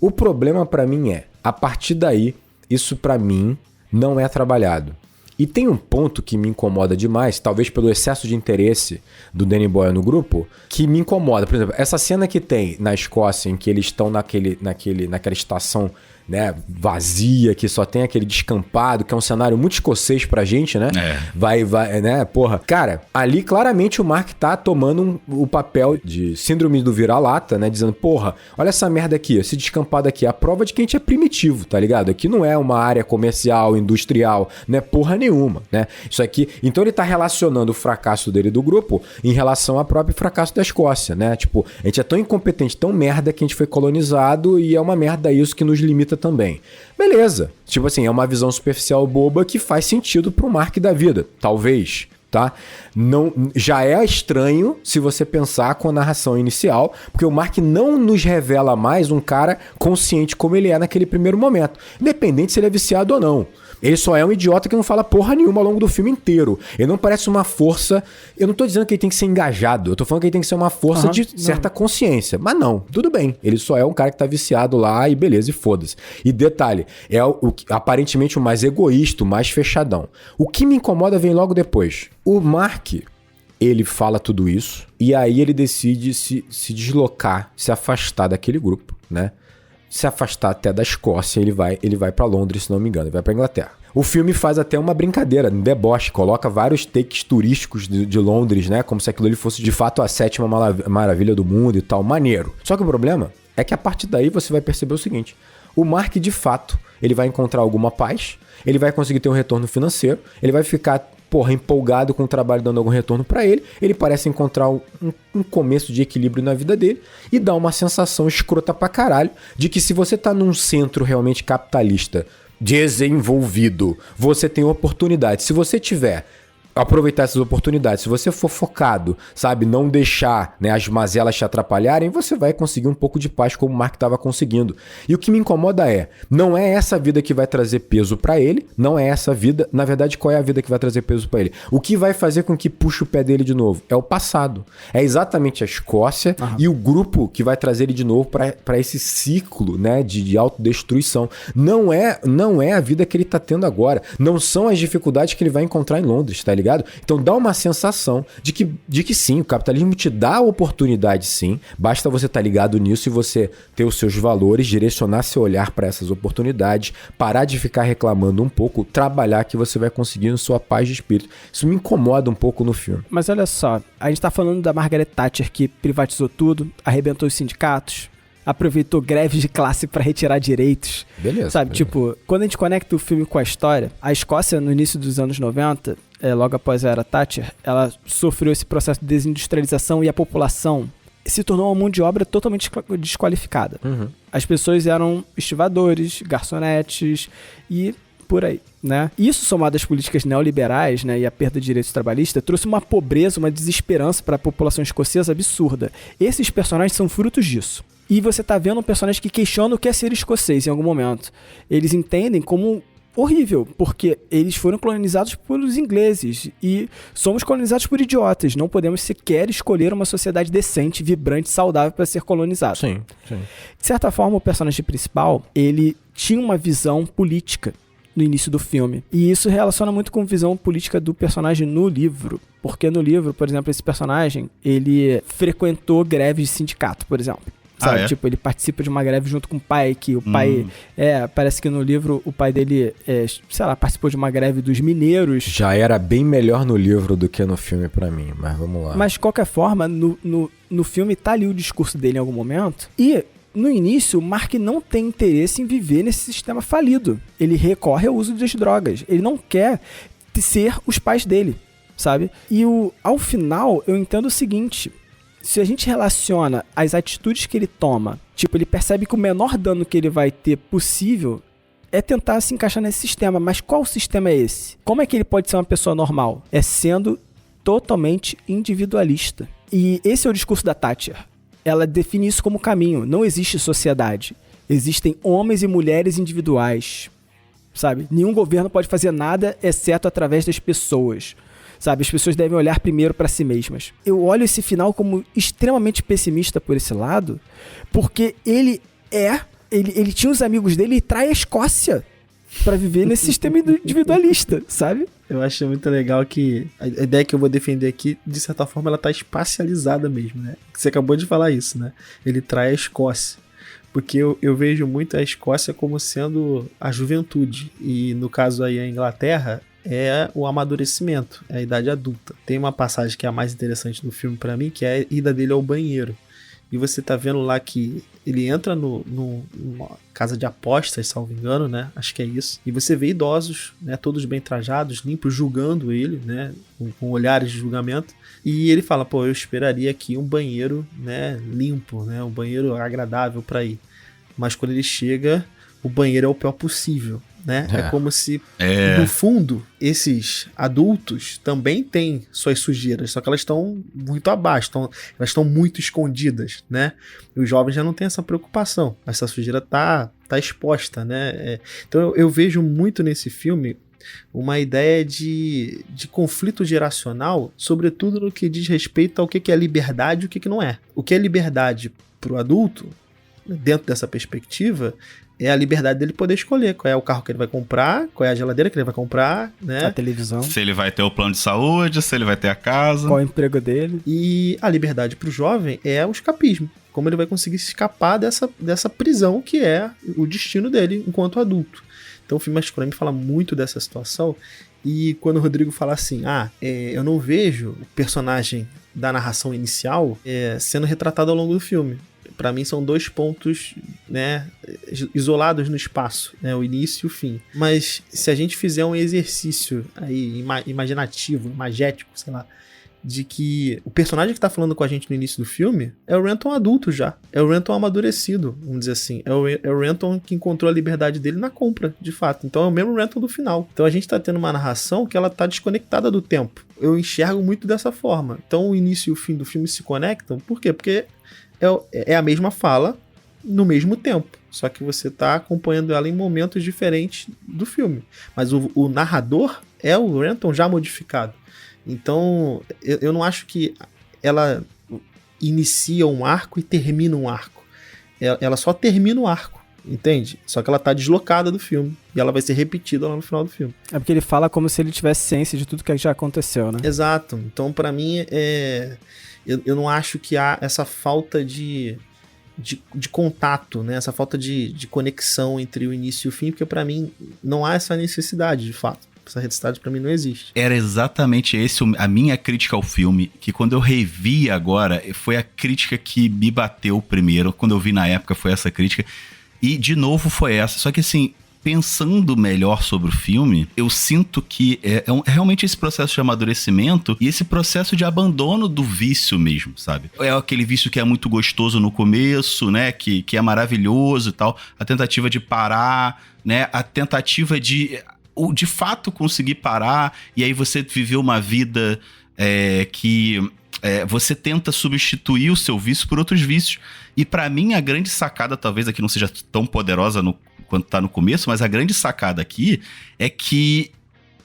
O problema pra mim a partir daí, isso pra mim não é trabalhado. E tem um ponto que me incomoda demais, talvez pelo excesso de interesse do Danny Boyle no grupo, que me incomoda. Por exemplo, essa cena que tem na Escócia, em que eles estão naquela estação, né, vazia, que só tem aquele descampado, que é um cenário muito escocês pra gente, né? Vai, né, porra. Cara, ali claramente o Mark tá tomando o papel de síndrome do vira-lata, né? Dizendo, porra, olha essa merda aqui, esse descampado aqui, é a prova de que a gente é primitivo, tá ligado? Aqui não é uma área comercial, industrial, né? Porra nenhuma, né? Isso aqui... Então ele tá relacionando o fracasso dele do grupo em relação ao próprio fracasso da Escócia, né? Tipo, a gente é tão incompetente, tão merda que a gente foi colonizado e é uma merda isso que nos limita também. Beleza. Tipo assim, é uma visão superficial boba que faz sentido pro Mark da vida. Talvez, tá? Não, já é estranho se você pensar com a narração inicial, porque o Mark não nos revela mais um cara consciente como ele é naquele primeiro momento. Independente se ele é viciado ou não. Ele só é um idiota que não fala porra nenhuma ao longo do filme inteiro. Ele não parece uma força... Eu não tô dizendo que ele tem que ser engajado. Eu tô falando que ele tem que ser uma força de certa consciência. Mas não, tudo bem. Ele só é um cara que tá viciado lá e beleza, e foda-se. E detalhe, é aparentemente o mais egoísta, o mais fechadão. O que me incomoda vem logo depois. O Mark, ele fala tudo isso e aí ele decide se deslocar, se afastar daquele grupo, né? Se afastar até da Escócia, ele vai pra Londres, se não me engano, ele vai pra Inglaterra. O filme faz até uma brincadeira, um deboche, coloca vários takes turísticos de Londres, né? Como se aquilo ali fosse de fato a 7ª maravilha do mundo e tal, maneiro. Só que o problema é que a partir daí você vai perceber o seguinte, o Mark de fato, ele vai encontrar alguma paz, ele vai conseguir ter um retorno financeiro, ele vai ficar... empolgado com o trabalho dando algum retorno pra ele, ele parece encontrar um começo de equilíbrio na vida dele e dá uma sensação escrota pra caralho de que se você tá num centro realmente capitalista desenvolvido, você tem oportunidade. Se você tiver aproveitar essas oportunidades, se você for focado, sabe, não deixar, né, as mazelas te atrapalharem, você vai conseguir um pouco de paz como o Mark estava conseguindo. E o que me incomoda não é essa vida que vai trazer peso para ele, não é essa vida, na verdade, qual é a vida que vai trazer peso para ele? O que vai fazer com que puxe o pé dele de novo? É o passado. É exatamente a Escócia e o grupo que vai trazer ele de novo para esse ciclo, né, de autodestruição. Não é a vida que ele tá tendo agora. Não são as dificuldades que ele vai encontrar em Londres, tá ligado? Então dá uma sensação de que sim, o capitalismo te dá a oportunidade sim, basta você estar ligado nisso e você ter os seus valores, direcionar seu olhar para essas oportunidades, parar de ficar reclamando um pouco, trabalhar que você vai conseguindo sua paz de espírito. Isso me incomoda um pouco no filme. Mas olha só, a gente tá falando da Margaret Thatcher que privatizou tudo, arrebentou os sindicatos, aproveitou greves de classe para retirar direitos. Beleza. Sabe, beleza. Tipo, quando a gente conecta o filme com a história, a Escócia, no início dos anos 90, logo após a era Thatcher, ela sofreu esse processo de desindustrialização e a população se tornou uma mão de obra totalmente desqualificada. Uhum. As pessoas eram estivadores, garçonetes e por aí, né? Isso, somado às políticas neoliberais, né, e a perda de direitos trabalhistas, trouxe uma pobreza, uma desesperança para a população escocesa absurda. Esses personagens são frutos disso. E você tá vendo um personagem que questiona o que é ser escocês em algum momento. Eles entendem como horrível, porque eles foram colonizados pelos ingleses e somos colonizados por idiotas. Não podemos sequer escolher uma sociedade decente, vibrante, saudável para ser colonizado. Sim. De certa forma, o personagem principal, ele tinha uma visão política no início do filme. E isso relaciona muito com a visão política do personagem no livro. Porque no livro, por exemplo, esse personagem, ele frequentou greves de sindicato, por exemplo. Sabe? Tipo, ele participa de uma greve junto com o pai, que o pai... parece que no livro o pai dele, participou de uma greve dos mineiros. Já era bem melhor no livro do que no filme pra mim, mas vamos lá. Mas, de qualquer forma, no filme tá ali o discurso dele em algum momento. E, no início, o Mark não tem interesse em viver nesse sistema falido. Ele recorre ao uso das drogas. Ele não quer ser os pais dele, sabe? E ao final, eu entendo o seguinte... Se a gente relaciona as atitudes que ele toma, tipo, ele percebe que o menor dano que ele vai ter possível é tentar se encaixar nesse sistema. Mas qual sistema é esse? Como é que ele pode ser uma pessoa normal? É sendo totalmente individualista. E esse é o discurso da Thatcher. Ela define isso como caminho. Não existe sociedade. Existem homens e mulheres individuais, sabe? Nenhum governo pode fazer nada exceto através das pessoas. Sabe, as pessoas devem olhar primeiro para si mesmas. Eu olho esse final como extremamente pessimista por esse lado, porque ele tinha os amigos dele e trai a Escócia, pra viver nesse sistema individualista, sabe? Eu acho muito legal que a ideia que eu vou defender aqui, de certa forma, ela tá espacializada mesmo, né? Você acabou de falar isso, né? Ele trai a Escócia. Porque eu vejo muito a Escócia como sendo a juventude. E no caso aí a Inglaterra é o amadurecimento, é a idade adulta. Tem uma passagem que é a mais interessante do filme pra mim, que é a ida dele ao banheiro. E você tá vendo lá que ele entra numa casa de apostas, salvo engano, né? Acho que é isso. E você vê idosos, né? Todos bem trajados, limpos, julgando ele, né? Com olhares de julgamento. E ele fala, pô, eu esperaria aqui um banheiro, né? Limpo, né? Um banheiro agradável para ir. Mas quando ele chega, o banheiro é o pior possível, né? É como se, no fundo, esses adultos também têm suas sujeiras, só que elas estão muito abaixo, elas estão muito escondidas, né? E os jovens já não têm essa preocupação, essa sujeira tá exposta, né? Então eu vejo muito nesse filme uma ideia de conflito geracional, sobretudo no que diz respeito ao que é liberdade e o que não é. O que é liberdade para o adulto, dentro dessa perspectiva, é a liberdade dele poder escolher qual é o carro que ele vai comprar, qual é a geladeira que ele vai comprar, né? A televisão. Se ele vai ter o plano de saúde, se ele vai ter a casa. Qual é o emprego dele. E a liberdade pro jovem é o escapismo. Como ele vai conseguir escapar dessa prisão que é o destino dele enquanto adulto. Então o filme Masculino me fala muito dessa situação. E quando o Rodrigo fala assim, eu não vejo o personagem da narração inicial sendo retratado ao longo do filme. Para mim são dois pontos, né, isolados no espaço, né, o início e o fim. Mas se a gente fizer um exercício aí imaginativo, imagético, sei lá, de que o personagem que tá falando com a gente no início do filme é o Renton adulto já, é o Renton amadurecido, vamos dizer assim, é o Renton que encontrou a liberdade dele na compra, de fato. Então é o mesmo Renton do final. Então a gente tá tendo uma narração que ela tá desconectada do tempo. Eu enxergo muito dessa forma. Então o início e o fim do filme se conectam. Por quê? Porque é a mesma fala no mesmo tempo, só que você está acompanhando ela em momentos diferentes do filme. Mas o narrador é o Renton já modificado. Então, eu não acho que ela inicia um arco e termina um arco. Ela só termina o arco, entende? Só que ela está deslocada do filme e ela vai ser repetida lá no final do filme. É porque ele fala como se ele tivesse ciência de tudo que já aconteceu, né? Exato. Então, para mim, eu não acho que há essa falta de contato, né? Essa falta de conexão entre o início e o fim, porque para mim não há essa necessidade, de fato. Essa necessidade para mim não existe. Era exatamente a minha crítica ao filme, que quando eu revi agora, foi a crítica que me bateu primeiro. Quando eu vi na época foi essa crítica, e de novo foi essa. Só que assim, pensando melhor sobre o filme, eu sinto que é realmente esse processo de amadurecimento e esse processo de abandono do vício mesmo, sabe? É aquele vício que é muito gostoso no começo, né? Que é maravilhoso e tal. A tentativa de parar, né? A tentativa de fato conseguir parar, e aí você viveu uma vida que você tenta substituir o seu vício por outros vícios. E pra mim a grande sacada, talvez aqui não seja tão poderosa quanto tá no começo, mas a grande sacada aqui é que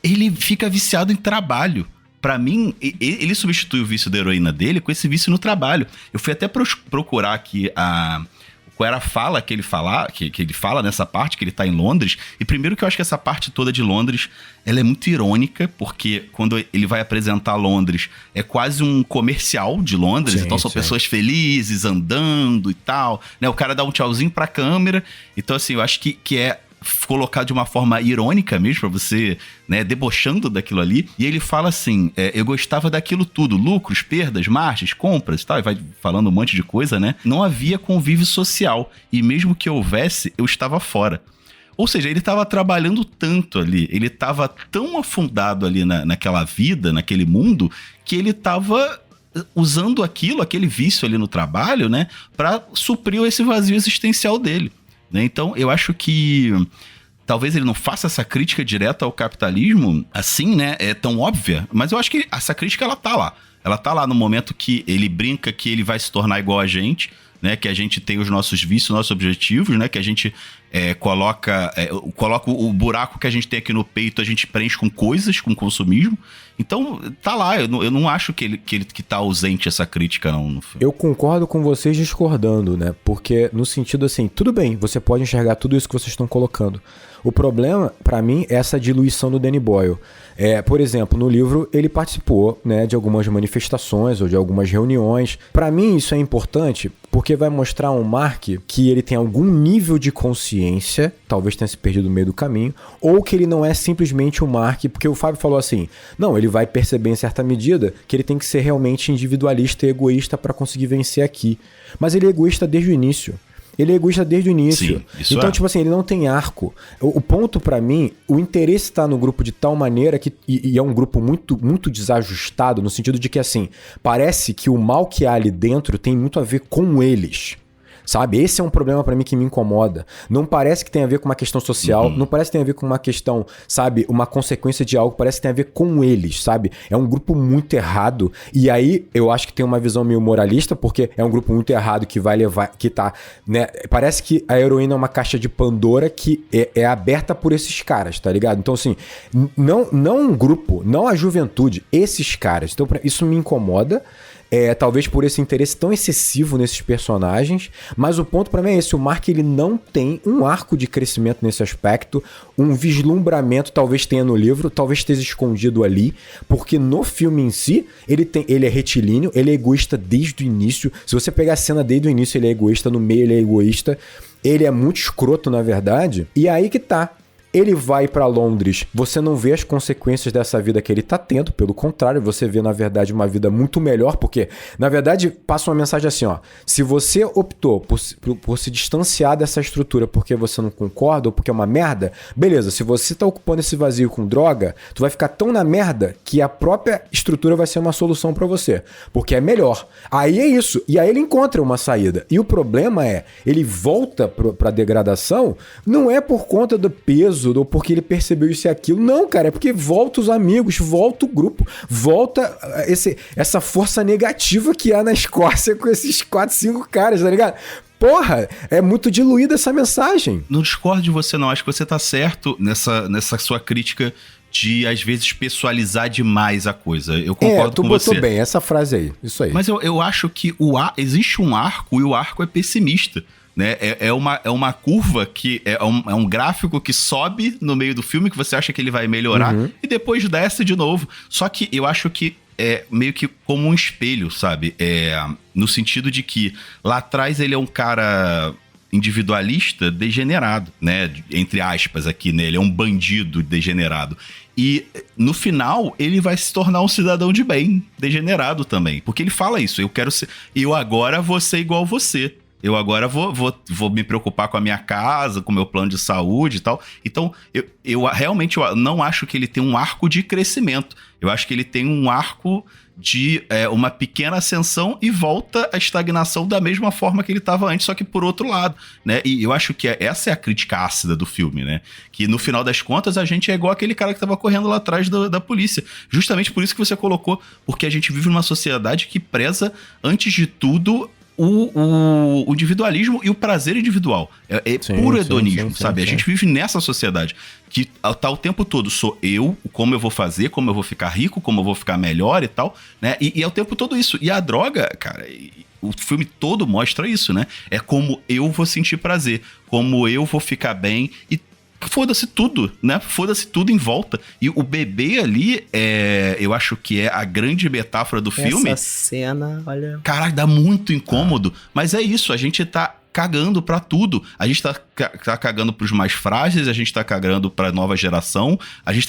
ele fica viciado em trabalho. Pra mim, ele substitui o vício da heroína dele com esse vício no trabalho. Eu fui até procurar aqui qual era a fala que ele fala nessa parte, que ele tá em Londres. E primeiro que eu acho que essa parte toda de Londres, ela é muito irônica, porque quando ele vai apresentar Londres, é quase um comercial de Londres. Sim, então são pessoas felizes, andando e tal, né? O cara dá um tchauzinho pra câmera. Então assim, eu acho que é colocado de uma forma irônica mesmo, pra você, né, debochando daquilo ali. E ele fala assim, eu gostava daquilo tudo, lucros, perdas, margens, compras e tal, e vai falando um monte de coisa, né? Não havia convívio social, e mesmo que houvesse, eu estava fora. Ou seja, ele estava trabalhando tanto ali, ele estava tão afundado ali naquela vida, naquele mundo, que ele estava usando aquele vício ali no trabalho, né, pra suprir esse vazio existencial dele. Então, eu acho que talvez ele não faça essa crítica direta ao capitalismo assim, né? É tão óbvia. Mas eu acho que essa crítica, ela tá lá. Ela tá lá no momento que ele brinca que ele vai se tornar igual a gente, né? Que a gente tem os nossos vícios, nossos objetivos, né? Que a gente coloca o buraco que a gente tem aqui no peito, a gente preenche com coisas, com consumismo. Então, tá lá. Eu não acho que tá ausente essa crítica, não, no filme. Eu concordo com vocês discordando, né? Porque no sentido assim, tudo bem, você pode enxergar tudo isso que vocês estão colocando. O problema, pra mim, é essa diluição do Danny Boyle. Por exemplo, no livro, ele participou, né, de algumas manifestações ou de algumas reuniões. Pra mim, isso é importante porque vai mostrar um Mark que ele tem algum nível de consciência, talvez tenha se perdido no meio do caminho, ou que ele não é simplesmente um Mark, porque o Fábio falou assim, não, ele vai perceber em certa medida que ele tem que ser realmente individualista e egoísta pra conseguir vencer aqui. Mas ele é egoísta desde o início. Ele é egoísta desde o início. Sim, então, tipo assim, ele não tem arco. O ponto pra mim, o interesse tá no grupo de tal maneira que... E é um grupo muito, muito desajustado, no sentido de que, assim, parece que o mal que há ali dentro tem muito a ver com eles. Sabe? Esse é um problema pra mim que me incomoda. Não parece que tem a ver com uma questão social, não parece que tem a ver com uma questão, sabe? Uma consequência de algo, parece que tem a ver com eles, sabe? É um grupo muito errado. E aí, eu acho que tem uma visão meio moralista, porque é um grupo muito errado que vai levar, que tá, né? Parece que a heroína é uma caixa de Pandora que é aberta por esses caras, tá ligado? Então, assim, não um grupo, não a juventude, esses caras. Então, isso me incomoda. Talvez por esse interesse tão excessivo nesses personagens, mas o ponto pra mim é esse, o Mark ele não tem um arco de crescimento nesse aspecto, um vislumbramento talvez tenha no livro, talvez esteja escondido ali, porque no filme em si, ele é retilíneo, ele é egoísta desde o início, se você pegar a cena desde o início ele é egoísta, no meio ele é egoísta, ele é muito escroto na verdade, e aí que tá. Ele vai pra Londres, você não vê as consequências dessa vida que ele tá tendo, pelo contrário, você vê, na verdade, uma vida muito melhor, porque, na verdade, passa uma mensagem assim, ó, se você optou por se distanciar dessa estrutura porque você não concorda ou porque é uma merda, beleza, se você tá ocupando esse vazio com droga, tu vai ficar tão na merda que a própria estrutura vai ser uma solução pra você, porque é melhor. Aí é isso, e aí ele encontra uma saída, e o problema é, ele volta pra degradação, não é por conta do peso, ou porque ele percebeu isso e aquilo. Não, cara, é porque volta os amigos, volta o grupo, volta essa força negativa que há na Escócia com esses 4, 5 caras, tá ligado? Porra, é muito diluída essa mensagem. Não discordo de você, não. Acho que você tá certo nessa sua crítica de, às vezes, pessoalizar demais a coisa. Eu concordo com você. Tu botou bem essa frase aí, isso aí. Mas eu acho que existe um arco e o arco é pessimista. Né? É uma curva que é um gráfico que sobe no meio do filme, que você acha que ele vai melhorar, e depois desce de novo. Só que eu acho que é meio que como um espelho, sabe? No sentido de que lá atrás ele é um cara individualista degenerado, né? Entre aspas aqui, né? Ele é um bandido degenerado. E no final ele vai se tornar um cidadão de bem, degenerado também. Porque ele fala isso, eu agora vou ser igual você. Eu agora vou me preocupar com a minha casa, com o meu plano de saúde e tal. Então, eu realmente não acho que ele tem um arco de crescimento. Eu acho que ele tem um arco de uma pequena ascensão e volta à estagnação da mesma forma que ele estava antes, só que por outro lado, né? E eu acho que essa é a crítica ácida do filme, né? Que no final das contas a gente é igual aquele cara que estava correndo lá atrás da polícia. Justamente por isso que você colocou, porque a gente vive numa sociedade que preza, antes de tudo, o individualismo e o prazer individual. Sim, puro hedonismo, sabe? A gente vive nessa sociedade que tá o tempo todo, sou eu, como eu vou fazer, como eu vou ficar rico, como eu vou ficar melhor e tal, né? E é o tempo todo isso. E a droga, cara, o filme todo mostra isso, né? É como eu vou sentir prazer, como eu vou ficar bem e foda-se tudo, né? Foda-se tudo em volta. E o bebê ali, eu acho que é a grande metáfora do filme. Essa cena, olha... Caralho, dá muito incômodo. Mas é isso, a gente tá cagando pra tudo. A gente tá cagando pros mais frágeis, a gente tá cagando pra nova geração, a gente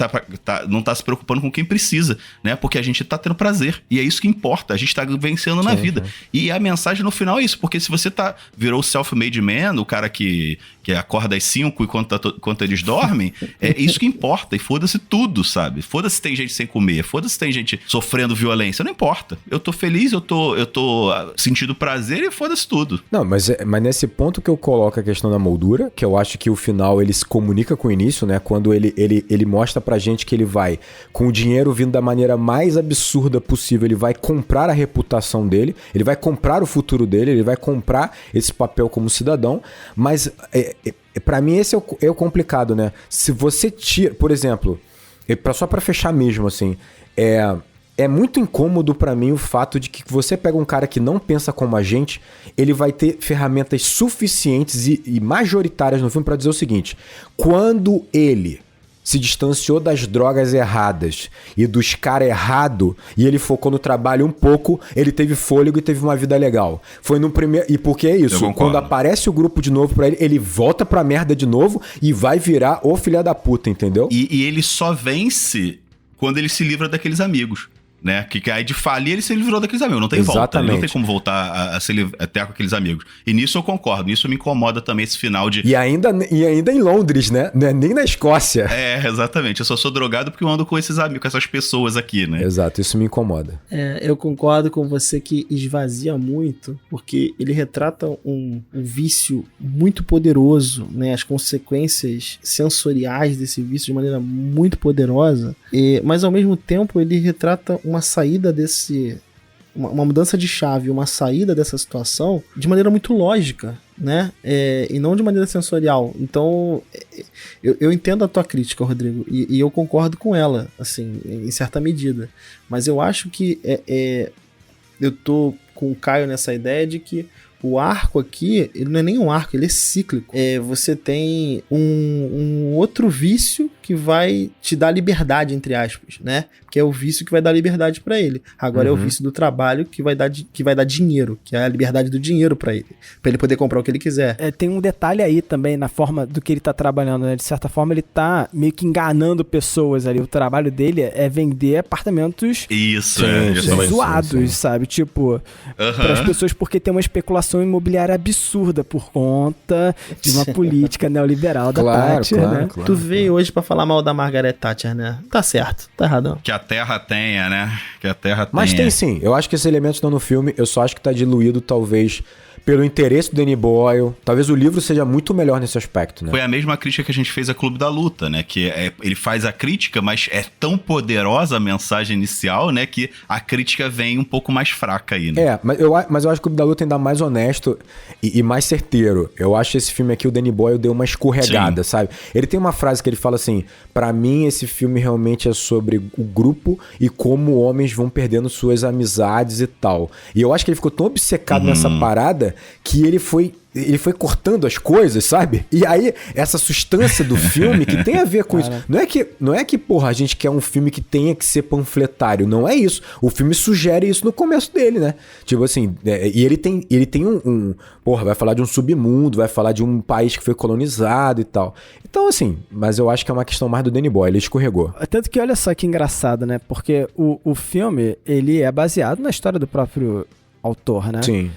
não tá se preocupando com quem precisa, né? Porque a gente tá tendo prazer. E é isso que importa, a gente tá vencendo na vida. E a mensagem no final é isso, porque se você virou o self-made man, o cara que acorda às 5 enquanto eles dormem, é isso que importa. E foda-se tudo, sabe? Foda-se se tem gente sem comer, foda-se se tem gente sofrendo violência, não importa. Eu tô feliz, eu tô sentindo prazer e foda-se tudo. Não, mas nesse ponto que eu coloco a questão da moldura, ruptura, que eu acho que o final ele se comunica com o início, né? Quando ele mostra pra gente que ele vai, com o dinheiro vindo da maneira mais absurda possível, ele vai comprar a reputação dele, ele vai comprar o futuro dele, ele vai comprar esse papel como cidadão, mas pra mim esse é o complicado, né? Se você tira, por exemplo, só pra fechar mesmo, assim, é muito incômodo pra mim o fato de que você pega um cara que não pensa como a gente, ele vai ter ferramentas suficientes e majoritárias no filme pra dizer o seguinte: quando ele se distanciou das drogas erradas e dos caras errados e ele focou no trabalho um pouco, ele teve fôlego e teve uma vida legal. Foi no primeiro... E porque é isso, quando aparece o grupo de novo pra ele volta pra merda de novo e vai virar o filho da puta, entendeu? E ele só vence quando ele se livra daqueles amigos. Né? Que aí de falir ele se livrou daqueles amigos. Não tem volta. Não tem como voltar a se ter com aqueles amigos. E nisso eu concordo. Isso me incomoda também, esse final de... E ainda em Londres, né? Não é nem na Escócia. Exatamente. Eu só sou drogado porque eu ando com esses amigos, com essas pessoas aqui, né? Exato, isso me incomoda. Eu concordo com você que esvazia muito, porque ele retrata um vício muito poderoso, né? As consequências sensoriais desse vício de maneira muito poderosa. Mas ao mesmo tempo ele retrata uma saída uma mudança de chave, uma saída dessa situação de maneira muito lógica, né? E não de maneira sensorial. Então, eu entendo a tua crítica, Rodrigo, e eu concordo com ela, assim, em certa medida. Mas eu acho que eu tô com o Caio nessa ideia de que o arco aqui, ele não é nem um arco, ele é cíclico. Você tem um outro vício que vai te dar liberdade, entre aspas, né? Que é o vício que vai dar liberdade pra ele. Agora é o vício do trabalho que vai dar dinheiro, que é a liberdade do dinheiro pra ele poder comprar o que ele quiser. Tem um detalhe aí também na forma do que ele tá trabalhando, né? De certa forma ele tá meio que enganando pessoas ali. O trabalho dele é vender apartamentos zoados, sabe? Tipo, para as pessoas, porque tem uma especulação imobiliária absurda por conta de uma política neoliberal da Thatcher, né? Claro. Tu veio hoje pra falar mal da Margaret Thatcher, né? Tá certo, tá errado. Que a Terra tenha, né? Mas tem sim. Eu acho que esses elementos estão no filme. Eu só acho que tá diluído, talvez, pelo interesse do Danny Boyle. Talvez o livro seja muito melhor nesse aspecto, né? Foi a mesma crítica que a gente fez a Clube da Luta, né? Que ele faz a crítica, mas é tão poderosa a mensagem inicial, né? Que a crítica vem um pouco mais fraca aí, né? Mas eu acho que o Clube da Luta ainda mais honesto e mais certeiro. Eu acho esse filme aqui, o Danny Boyle deu uma escorregada, sabe? Ele tem uma frase que ele fala assim: pra mim esse filme realmente é sobre o grupo e como homens vão perdendo suas amizades e tal. E eu acho que ele ficou tão obcecado nessa parada que ele foi cortando as coisas, sabe? E aí, essa substância do filme que tem a ver com isso. Não é que, porra, a gente quer um filme que tenha que ser panfletário. Não é isso. O filme sugere isso no começo dele, né? Tipo assim, e ele tem porra, vai falar de um submundo, vai falar de um país que foi colonizado e tal. Então, assim, mas eu acho que é uma questão mais do Danny Boyle, ele escorregou. Tanto que olha só que engraçado, né? Porque o filme, ele é baseado na história do próprio autor, né? Sim.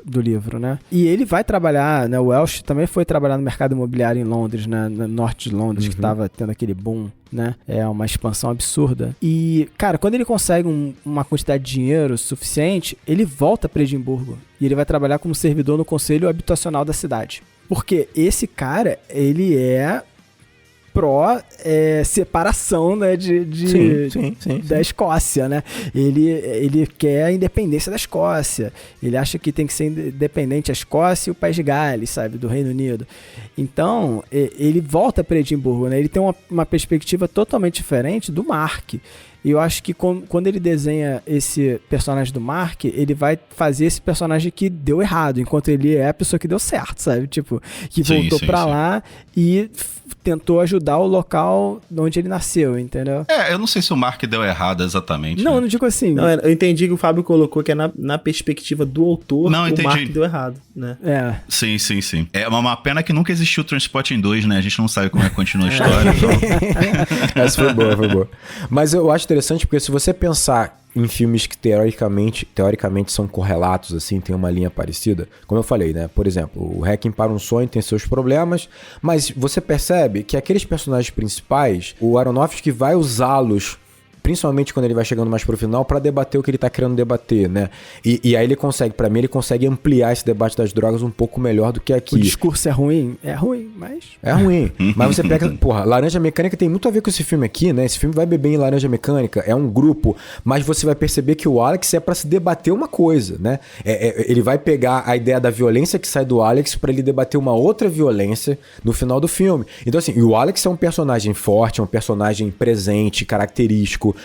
Do livro, né? E ele vai trabalhar, né? O Welsh também foi trabalhar no mercado imobiliário em Londres, né? No norte de Londres, que tava tendo aquele boom, né? É uma expansão absurda. E, cara, quando ele consegue uma quantidade de dinheiro suficiente, ele volta para Edimburgo. E ele vai trabalhar como servidor no conselho habitacional da cidade. Porque esse cara, ele é pró-separação, né, da Escócia, né? Ele quer a independência da Escócia. Ele acha que tem que ser independente a Escócia e o País de Gales, sabe? Do Reino Unido. Então, ele volta para Edimburgo, né? Ele tem uma perspectiva totalmente diferente do Mark. E eu acho que quando ele desenha esse personagem do Mark, ele vai fazer esse personagem que deu errado, enquanto ele é a pessoa que deu certo, sabe? Tipo, que voltou pra lá e tentou ajudar o local onde ele nasceu, entendeu? Eu não sei se o Mark deu errado exatamente. Não, eu não digo assim. Não, eu entendi que o Fábio colocou que é na perspectiva do autor, não, o Mark deu errado, né? Sim. É uma pena que nunca existiu o Transporting 2, né? A gente não sabe como é que continua a história. Então. Essa foi boa. Mas eu acho interessante porque se você pensar em filmes que teoricamente são correlatos, assim, tem uma linha parecida, como eu falei, né? Por exemplo, o Requiem para um Sonho tem seus problemas, mas você percebe que aqueles personagens principais, o Aronofsky vai usá-los principalmente quando ele vai chegando mais pro final, pra debater o que ele tá querendo debater, né? E aí ele consegue ampliar esse debate das drogas um pouco melhor do que aqui. O discurso é ruim? É ruim, mas... É ruim. Mas você pega... Porra, Laranja Mecânica tem muito a ver com esse filme aqui, né? Esse filme vai beber em Laranja Mecânica, é um grupo, mas você vai perceber que o Alex é pra se debater uma coisa, né? Ele vai pegar a ideia da violência que sai do Alex pra ele debater uma outra violência no final do filme. Então assim, e o Alex é um personagem forte, é um personagem presente, característico.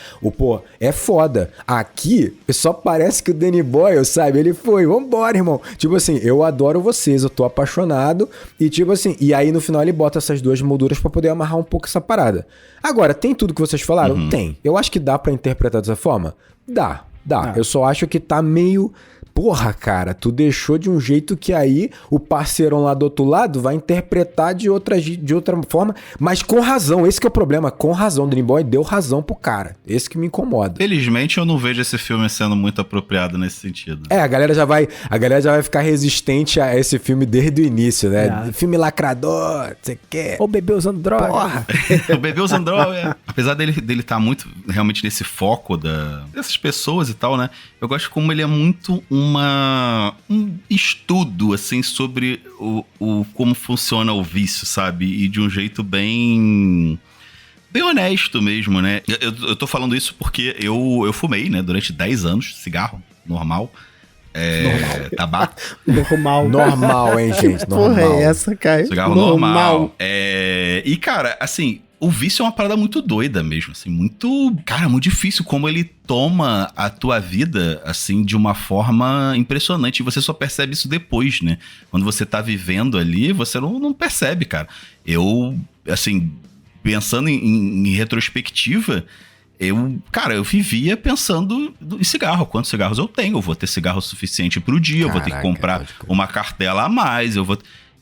É foda. Aqui, só parece que o Danny Boyle, sabe? Ele foi, vambora, irmão. Tipo assim, eu adoro vocês, eu tô apaixonado. E tipo assim, e aí no final ele bota essas duas molduras pra poder amarrar um pouco essa parada. Agora, tem tudo que vocês falaram? Tem. Eu acho que dá pra interpretar dessa forma? Dá. Eu só acho que tá meio... Porra, cara, tu deixou de um jeito que aí o parceirão lá do outro lado vai interpretar de outra forma, mas com razão. Esse que é o problema, com razão. O Danny Boyle deu razão pro cara. Esse que me incomoda. Felizmente eu não vejo esse filme sendo muito apropriado nesse sentido. A galera já vai ficar resistente a esse filme desde o início, né? Filme lacrador, você quer? Ou bebê usando droga. Porra! O bebê usando droga. Apesar dele estar muito realmente nesse foco dessas pessoas e tal, né? Eu gosto como ele é muito um estudo, assim, sobre como funciona o vício, sabe? E de um jeito bem honesto mesmo, né? Eu tô falando isso porque eu fumei, né? Durante 10 anos, cigarro, normal. Tabaco. Normal, hein, gente? Normal. Porra, é essa, cara? Cigarro normal. E, cara, assim... O vício é uma parada muito doida mesmo, assim, muito difícil como ele toma a tua vida, assim, de uma forma impressionante. E você só percebe isso depois, né? Quando você tá vivendo ali, você não percebe, cara. Eu, assim, pensando em retrospectiva, eu vivia pensando em cigarro. Quantos cigarros eu tenho? Eu vou ter cigarro suficiente pro dia, eu vou ter que comprar uma cartela a mais, eu vou...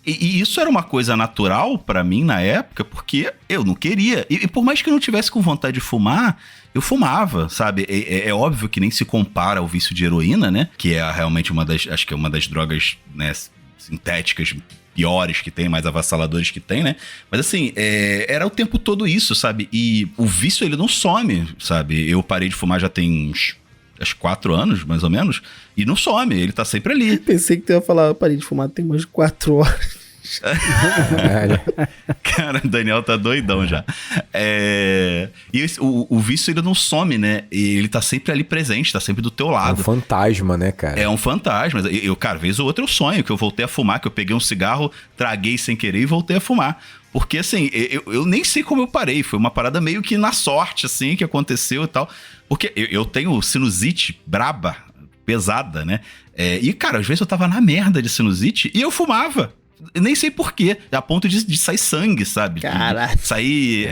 E isso era uma coisa natural pra mim na época, porque eu não queria. E por mais que eu não tivesse com vontade de fumar, eu fumava, sabe? É óbvio que nem se compara ao vício de heroína, né? Que é realmente acho que é uma das drogas, né, sintéticas piores que tem, mais avassaladoras que tem, né? Mas assim, era o tempo todo isso, sabe? E o vício, ele não some, sabe? Eu parei de fumar já tem uns 4 anos, mais ou menos, e não some, ele tá sempre ali. Pensei que tu ia falar, eu parei de fumar tem mais de 4 horas. Cara, o Daniel tá doidão já. E o vício, ele não some, né? Ele tá sempre ali presente, tá sempre do teu lado. É um fantasma, né, cara? É um fantasma. Cara, vez ou outra eu sonho que eu voltei a fumar, que eu peguei um cigarro, traguei sem querer e voltei a fumar. Porque, assim, eu nem sei como eu parei. Foi uma parada meio que na sorte, assim, que aconteceu e tal. Porque eu tenho sinusite braba, pesada, né? E, cara, às vezes eu tava na merda de sinusite e eu fumava. Eu nem sei porquê, a ponto de sair sangue, sabe? Caraca. Sair,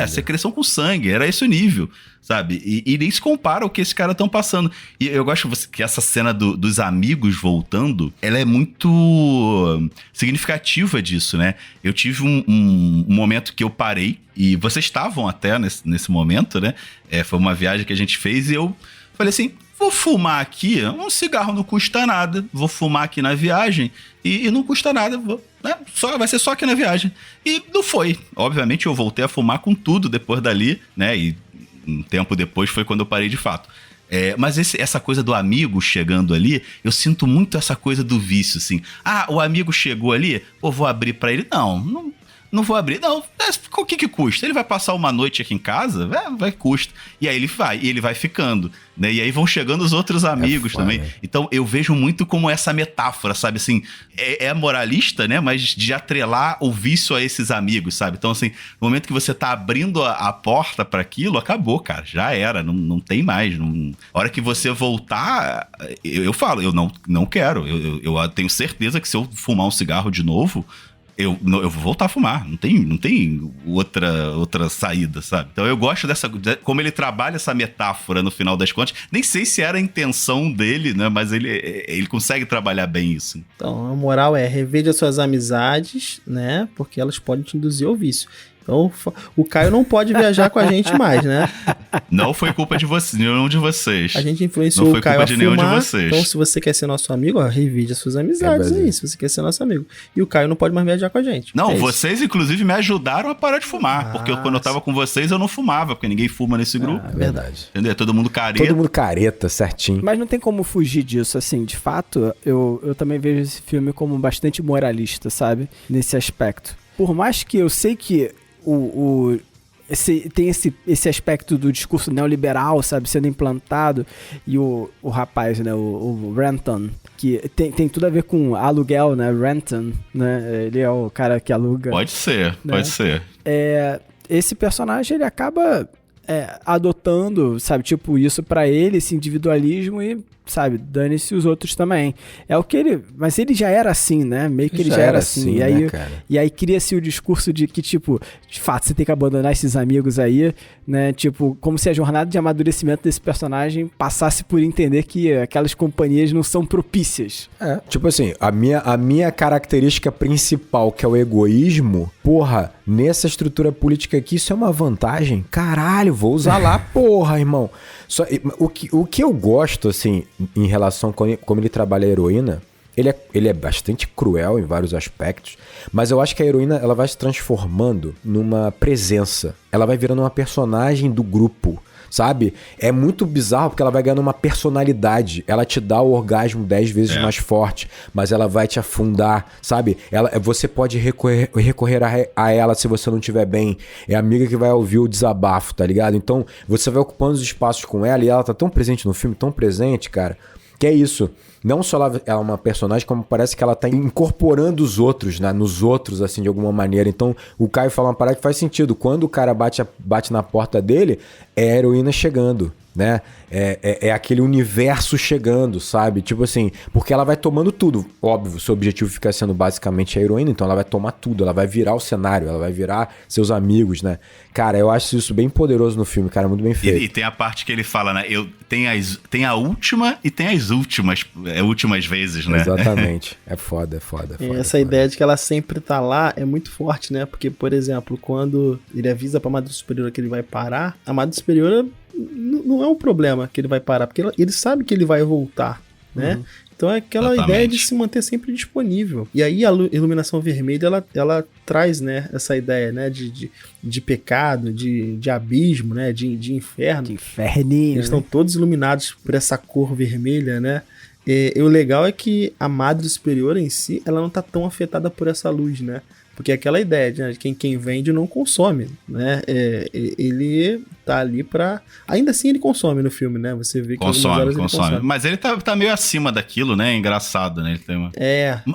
secreção com sangue, era esse o nível, sabe? E nem se compara ao que esses caras estão passando. E eu gosto que essa cena dos amigos voltando, ela é muito significativa disso, né? Eu tive um momento que eu parei, e vocês estavam até nesse momento, né? Foi uma viagem que a gente fez e eu falei assim... Vou fumar aqui, um cigarro não custa nada. Vou fumar aqui na viagem e não custa nada. Vai ser só aqui na viagem. E não foi. Obviamente eu voltei a fumar com tudo depois dali, né? E um tempo depois foi quando eu parei de fato. Mas essa coisa do amigo chegando ali, eu sinto muito essa coisa do vício, assim. O amigo chegou ali, vou abrir pra ele. Não vou abrir, não. O que custa? Ele vai passar uma noite aqui em casa? Vai custa. E aí ele vai ficando, né? E aí vão chegando os outros amigos também. Então eu vejo muito como essa metáfora, sabe? Assim, é moralista, né? Mas de atrelar o vício a esses amigos, sabe? Então, assim, no momento que você tá abrindo a porta pra aquilo, acabou, cara. Já era, não tem mais. A hora que você voltar, eu falo, eu não quero. Eu tenho certeza que se eu fumar um cigarro de novo... Eu vou voltar a fumar, não tem outra saída, sabe? Então eu gosto como ele trabalha essa metáfora no final das contas. Nem sei se era a intenção dele, né? Mas ele consegue trabalhar bem isso. Então, a moral reveja suas amizades, né? Porque elas podem te induzir ao vício. Então, o Caio não pode viajar com a gente mais, né? Não foi culpa de nenhum de vocês. A gente influenciou o Caio a fumar. Nenhum de vocês. Então, se você quer ser nosso amigo, ó, revide as suas amizades aí, se você quer ser nosso amigo. E o Caio não pode mais viajar com a gente. Não, vocês, inclusive, me ajudaram a parar de fumar. Porque quando eu tava com vocês, eu não fumava, porque ninguém fuma nesse grupo. É verdade. Entendeu? Todo mundo careta. Todo mundo careta, certinho. Mas não tem como fugir disso, assim. De fato, eu também vejo esse filme como bastante moralista, sabe? Nesse aspecto. Por mais que eu sei que tem esse aspecto do discurso neoliberal, sabe, sendo implantado, e o rapaz, né, o Renton, que tem tudo a ver com aluguel, né, Renton, né, ele é o cara que aluga. Pode ser, né? Pode ser. Esse personagem, ele acaba adotando, sabe, tipo, isso pra ele, esse individualismo e, sabe, dane-se os outros também. É o que ele... Mas ele já era assim, né? Meio que ele já era assim. E aí, né, e aí cria-se o discurso de que, tipo, de fato, você tem que abandonar esses amigos aí, né? Tipo, como se a jornada de amadurecimento desse personagem passasse por entender que aquelas companhias não são propícias. Tipo assim, a minha característica principal, que é o egoísmo, porra, nessa estrutura política aqui, isso é uma vantagem? Caralho, vou usar lá, porra, irmão. O que eu gosto, assim, em relação a como ele trabalha a heroína, ele é bastante cruel em vários aspectos, mas eu acho que a heroína, ela vai se transformando numa presença. Ela vai virando uma personagem do grupo, sabe? É muito bizarro porque ela vai ganhando uma personalidade. Ela te dá o orgasmo 10 vezes mais forte, mas ela vai te afundar, sabe? Você pode recorrer a ela se você não estiver bem. É a amiga que vai ouvir o desabafo, tá ligado? Então, você vai ocupando os espaços com ela e ela tá tão presente no filme, tão presente, cara, que é isso. Não só ela é uma personagem, como parece que ela tá incorporando os outros, né? Nos outros, assim, de alguma maneira. Então, o Caio fala uma parada que faz sentido. Quando o cara bate na porta dele, é a heroína chegando, né? É aquele universo chegando, sabe? Tipo assim, porque ela vai tomando tudo. Óbvio, seu objetivo fica sendo basicamente a heroína, então ela vai tomar tudo, ela vai virar o cenário, ela vai virar seus amigos, né? Cara, eu acho isso bem poderoso no filme, cara, muito bem feito. E tem a parte que ele fala, né? Tem a última e tem as últimas vezes, né? Exatamente. É foda. Essa ideia de que ela sempre tá lá é muito forte, né? Porque, por exemplo, quando ele avisa pra Madre Superiora que ele vai parar, a Madre Superiora não é um problema que ele vai parar, porque ele sabe que ele vai voltar, né? Uhum. Então é aquela ideia de se manter sempre disponível. E aí a iluminação vermelha, ela traz, né, essa ideia, né, de pecado, de abismo, né, de inferno. De inferninho. Eles estão todos iluminados por essa cor vermelha, né? E o legal é que a Madre Superior em si, ela não tá tão afetada por essa luz, né? Porque é aquela ideia de quem vende não consome, né? Ele tá ali pra... Ainda assim ele consome no filme, né? Você vê que consome. Mas ele tá meio acima daquilo, né? Engraçado, né? Ele tem uma...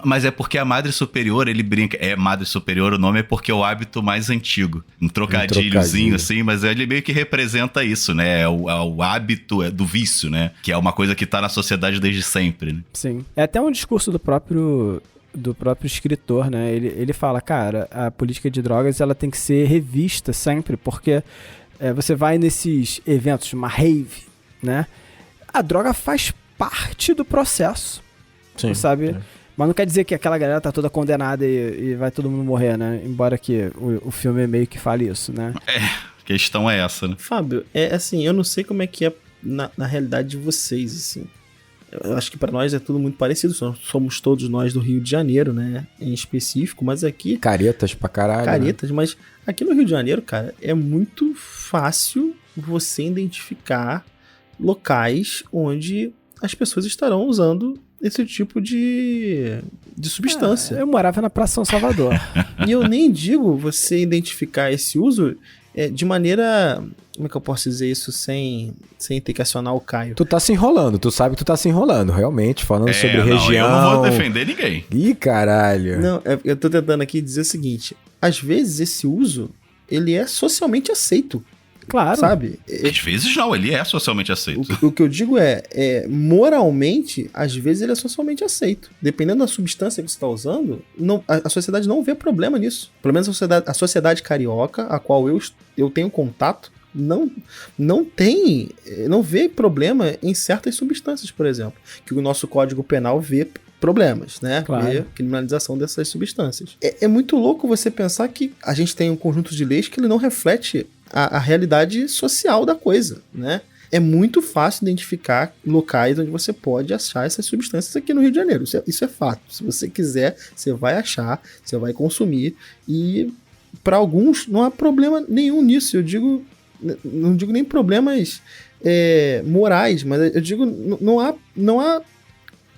Mas é porque a Madre Superior, ele brinca... Madre Superior, o nome é porque é o hábito mais antigo. Um trocadilhozinho, assim, mas ele meio que representa isso, né? É o hábito do vício, né? Que é uma coisa que tá na sociedade desde sempre, né? Sim. É até um discurso do próprio escritor, né? Ele fala, cara, a política de drogas, ela tem que ser revista sempre, porque você vai nesses eventos, uma rave, né? A droga faz parte do processo, sabe? Sim. Mas não quer dizer que aquela galera tá toda condenada e vai todo mundo morrer, né? Embora que o filme meio que fale isso, né? A questão é essa, né? Fábio, assim, eu não sei como é que é na realidade de vocês, assim. Eu acho que para nós é tudo muito parecido, somos todos nós do Rio de Janeiro, né, em específico, mas aqui... Caretas pra caralho. Caretas, né? Mas aqui no Rio de Janeiro, cara, é muito fácil você identificar locais onde as pessoas estarão usando esse tipo de substância. Eu morava na Praça São Salvador. E eu nem digo você identificar esse uso de maneira... Como é que eu posso dizer isso sem ter que acionar o Caio? Tu tá se enrolando, tu sabe que tu tá se enrolando, realmente, falando sobre região. Eu não vou defender ninguém. Ih, caralho. Não, eu tô tentando aqui dizer o seguinte, às vezes esse uso, ele é socialmente aceito. Claro. Sabe? Às vezes não, ele é socialmente aceito. O que eu digo moralmente, às vezes ele é socialmente aceito. Dependendo da substância que você está usando, a sociedade não vê problema nisso. Pelo menos a sociedade carioca, a qual eu tenho contato, não vê problema em certas substâncias, por exemplo, que o nosso Código Penal vê problemas, né? Claro. E criminalização dessas substâncias. É muito louco você pensar que a gente tem um conjunto de leis que ele não reflete a realidade social da coisa, né? É muito fácil identificar locais onde você pode achar essas substâncias aqui no Rio de Janeiro. Isso é fato. Se você quiser, você vai achar, você vai consumir. E para alguns não há problema nenhum nisso. Não digo nem problemas morais, mas eu digo não há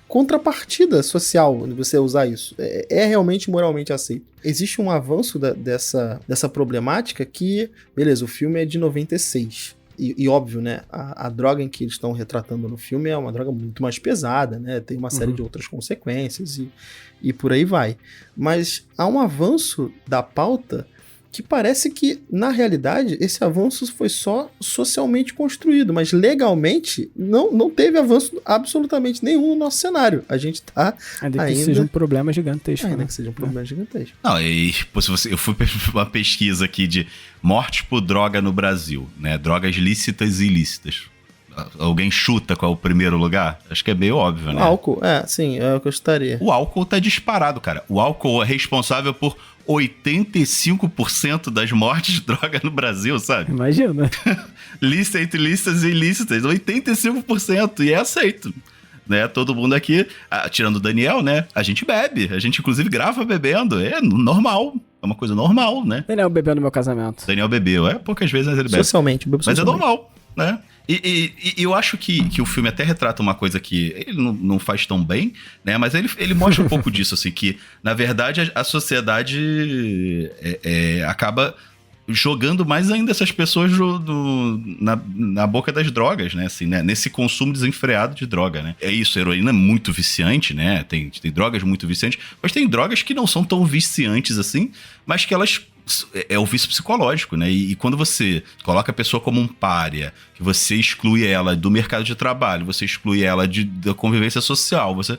contrapartida social de você usar isso. É realmente moralmente aceito. Existe um avanço dessa problemática que, beleza, o filme é de 96. E óbvio, né, a droga em que eles estão retratando no filme é uma droga muito mais pesada, né, tem uma série de outras consequências e por aí vai. Mas há um avanço da pauta que parece que, na realidade, esse avanço foi só socialmente construído, mas legalmente não teve avanço absolutamente nenhum no nosso cenário. A gente tá ainda que seja um problema gigantesco. Ainda que seja um problema gigantesco. Não, eu fui uma pesquisa aqui de mortes por droga no Brasil, né? Drogas lícitas e ilícitas. Alguém chuta qual é o primeiro lugar? Acho que é meio óbvio, né? O álcool, sim, é o que eu estaria. O álcool tá disparado, cara. O álcool é responsável por 85% das mortes de droga no Brasil, sabe? Imagina. Lista entre listas e ilícitas, 85%, e é aceito. Né? Todo mundo aqui, tirando o Daniel, né? A gente bebe, a gente inclusive grava bebendo, é normal, é uma coisa normal, né? Daniel bebeu no meu casamento. Daniel bebeu, poucas vezes ele bebe. Socialmente, bebo mas socialmente. é normal, né? E eu acho que o filme até retrata uma coisa que ele não faz tão bem, né? Mas ele mostra um pouco disso, assim, que, na verdade, a sociedade acaba jogando mais ainda essas pessoas na boca das drogas, né? Assim, né? Nesse consumo desenfreado de droga, né? É isso, a heroína é muito viciante, né? Tem drogas muito viciantes, mas tem drogas que não são tão viciantes assim, mas que elas... É o vício psicológico, né? E quando você coloca a pessoa como um pária, que você exclui ela do mercado de trabalho, você exclui ela da convivência social, você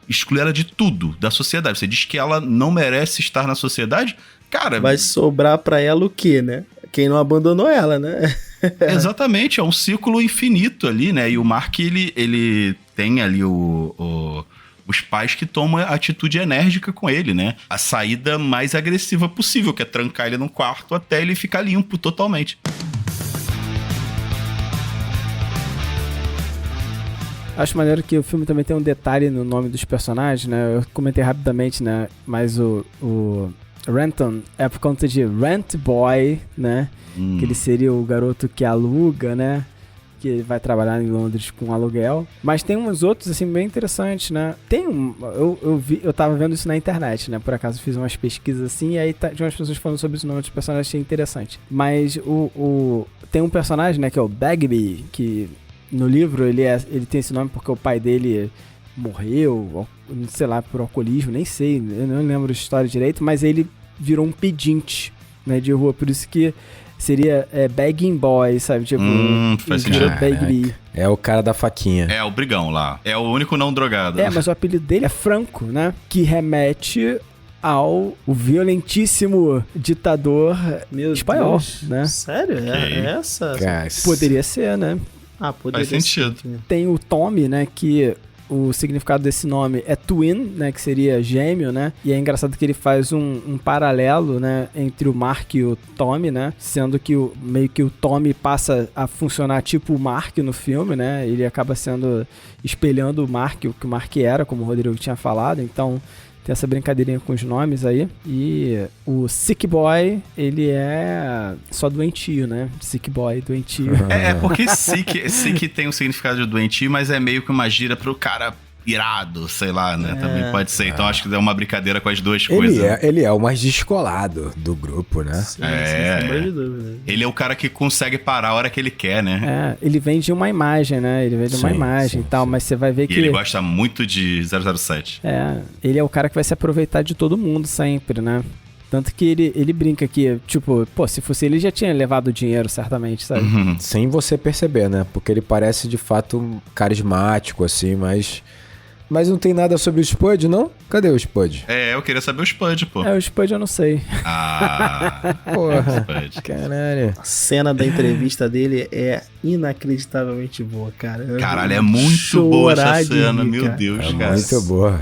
exclui ela de tudo, da sociedade. Você diz que ela não merece estar na sociedade, cara... Vai sobrar pra ela o quê, né? Quem não abandonou ela, né? Exatamente, é um ciclo infinito ali, né? E o Mark, ele tem ali os pais que tomam a atitude enérgica com ele, né? A saída mais agressiva possível, que é trancar ele num quarto até ele ficar limpo totalmente. Acho maneiro que o filme também tem um detalhe no nome dos personagens, né? Eu comentei rapidamente, né? Mas o Renton é por conta de Rent Boy, né? Que ele seria o garoto que aluga, né? Que vai trabalhar em Londres com aluguel. Mas tem uns outros, assim, bem interessantes, né? Tem eu tava vendo isso na internet, né? Por acaso fiz umas pesquisas assim, e aí tinha umas pessoas falando sobre os nomes dos personagens, achei interessante. Mas tem um personagem, né, que é o Bagby, que no livro ele tem esse nome porque o pai dele morreu, sei lá, por alcoolismo, nem sei, eu não lembro a história direito, mas ele virou um pedinte, né, de rua, por isso que seria begging boy, sabe? Tipo, faz sentido. Bagby. É o cara da faquinha. É o brigão lá. É o único não drogado. Mas o apelido dele é Franco, né? Que remete ao violentíssimo ditador espanhol, Deus. né? Sério? É essa? Poderia ser, né? Poderia Faz sentido. ser. Tem o Tommy, né? Que o significado desse nome é twin, né? Que seria gêmeo, né? E é engraçado que ele faz um paralelo, né? Entre o Mark e o Tommy, né? Sendo que meio que o Tommy passa a funcionar tipo o Mark no filme, né? Ele acaba espelhando o Mark, o que o Mark era, como o Rodrigo tinha falado. Então, tem essa brincadeirinha com os nomes aí. E o Sick Boy, ele é só doentio, né? Sick Boy, doentio. Porque sick tem um significado de doentio, mas é meio que uma gíria pro cara irado, sei lá, né? Também pode ser. Então acho que é uma brincadeira com as duas coisas. Ele é o mais descolado do grupo, né? Sim, sem sombra de dúvida. Ele é o cara que consegue parar a hora que ele quer, né? Ele vende uma imagem, né? Ele vende uma imagem e tal, mas você vai ver que... E ele gosta muito de 007. Ele é o cara que vai se aproveitar de todo mundo sempre, né? Tanto que ele brinca que, tipo, se fosse ele já tinha levado o dinheiro, certamente, sabe? Sem você perceber, né? Porque ele parece, de fato, carismático, assim, mas... Mas não tem nada sobre o Spud, não? Cadê o Spud? Eu queria saber o Spud, pô. O Spud eu não sei. Porra, Spud. caralho. A cena da entrevista dele é inacreditavelmente boa, cara. Caralho, é muito boa essa cena, meu Deus, cara.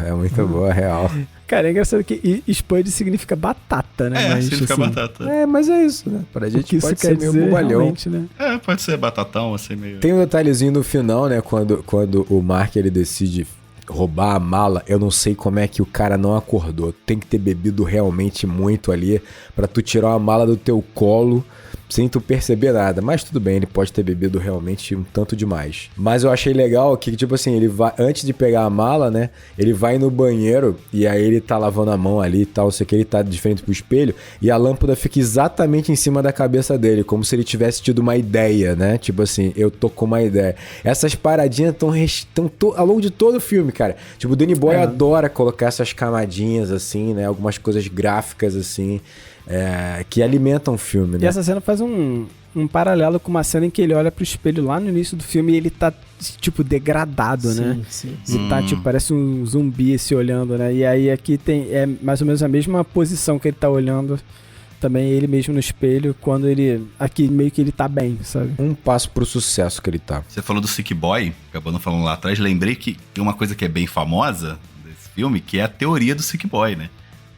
É muito boa, real. Cara, é engraçado que Spud significa batata, né? Mas, significa assim, batata. Mas é isso, né? Pra gente isso pode quer ser meio dizer, bobalhão. né? Pode ser batatão, assim, meio... Tem um detalhezinho no final, né? Quando o Mark, ele decide roubar a mala, eu não sei como é que o cara não acordou. Tem que ter bebido realmente muito ali pra tu tirar uma mala do teu colo sem tu perceber nada. Mas tudo bem, ele pode ter bebido realmente um tanto demais. Mas eu achei legal que, tipo assim, ele vai, antes de pegar a mala, né? Ele vai no banheiro e aí ele tá lavando a mão ali e tal, não sei o que, ele tá de frente pro espelho e a lâmpada fica exatamente em cima da cabeça dele, como se ele tivesse tido uma ideia, né? Tipo assim, eu tô com uma ideia. Essas paradinhas estão ao longo de todo o filme, cara. Tipo, o Danny Boyle adora colocar essas camadinhas assim, né? Algumas coisas gráficas assim, que alimentam o filme, né? E essa cena faz um paralelo com uma cena em que ele olha pro espelho lá no início do filme e ele tá, tipo, degradado, né? Sim. E tá, tipo, parece um zumbi se olhando, né? E aí aqui é mais ou menos a mesma posição que ele tá olhando também ele mesmo no espelho, quando ele... Aqui meio que ele tá bem, sabe? Um passo pro sucesso que ele tá. Você falou do Sick Boy, acabou não falando lá atrás, lembrei que tem uma coisa que é bem famosa desse filme, que é a teoria do Sick Boy, né?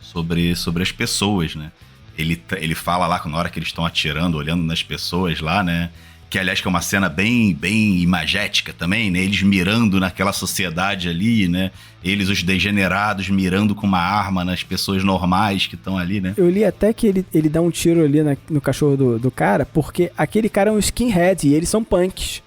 Sobre as pessoas, né? Ele fala lá, na hora que eles estão atirando, olhando nas pessoas lá, né? Que, aliás, que é uma cena bem imagética também, né? Eles mirando naquela sociedade ali, né? Eles, os degenerados, mirando com uma arma nas pessoas normais que estão ali, né? Eu li até que ele dá um tiro ali no cachorro do cara, porque aquele cara é um skinhead e eles são punks.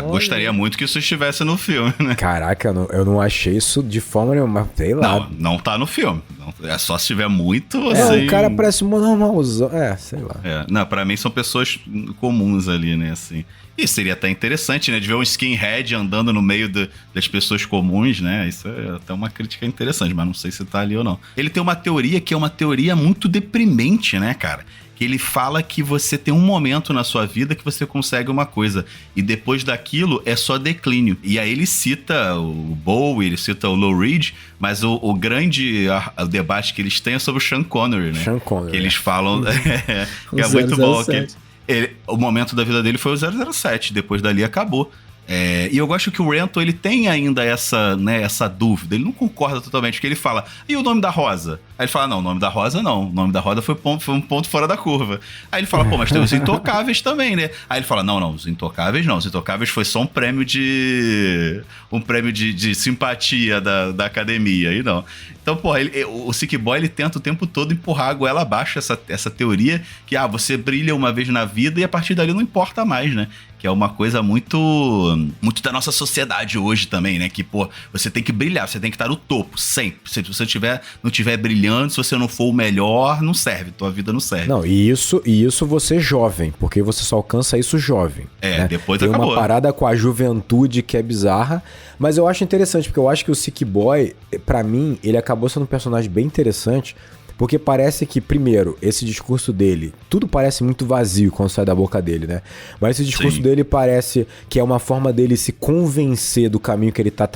Gostaria muito que isso estivesse no filme, né? Caraca, eu não achei isso de forma nenhuma, sei lá. Não tá no filme. É só se tiver muito, assim... o cara parece um normalzão. Sei lá. Não, pra mim são pessoas comuns ali, né, assim. E seria até interessante, né, de ver um skinhead andando no meio das pessoas comuns, né? Isso é até uma crítica interessante, mas não sei se tá ali ou não. Ele tem uma teoria que é uma teoria muito deprimente, né, cara? Que ele fala que você tem um momento na sua vida que você consegue uma coisa e depois daquilo é só declínio. E aí ele cita o Bowie, ele cita o Lou Reed, mas o grande debate que eles têm é sobre o Sean Connery, né? Sean Connery. Que eles falam... que é muito bom. O momento da vida dele foi o 007, depois dali acabou. E eu gosto que o Renton, ele tem ainda essa dúvida, ele não concorda totalmente, porque ele fala, e o nome da Rosa? Aí ele fala, não, o nome da Rosa não, o nome da Rosa foi um ponto fora da curva. Aí ele fala, mas tem os Intocáveis também, né? Aí ele fala, não, os Intocáveis foi só um prêmio de simpatia da academia, aí não. Então, o Sick Boy, ele tenta o tempo todo empurrar a goela abaixo essa teoria que, você brilha uma vez na vida e a partir dali não importa mais, né? Que é uma coisa muito da nossa sociedade hoje também, né? Que, você tem que brilhar, você tem que estar no topo, sempre. Se você não estiver brilhando, se você não for o melhor, não serve, tua vida não serve. Não, e isso você jovem, porque você só alcança isso jovem. Né? Depois tem acabou. Tem uma parada com a juventude que é bizarra, mas eu acho interessante, porque eu acho que o Sick Boy, pra mim, ele acabou sendo um personagem bem interessante, porque parece que, primeiro, esse discurso dele, tudo parece muito vazio quando sai da boca dele, né? Mas esse discurso dele parece que é uma forma dele se convencer do caminho que ele tá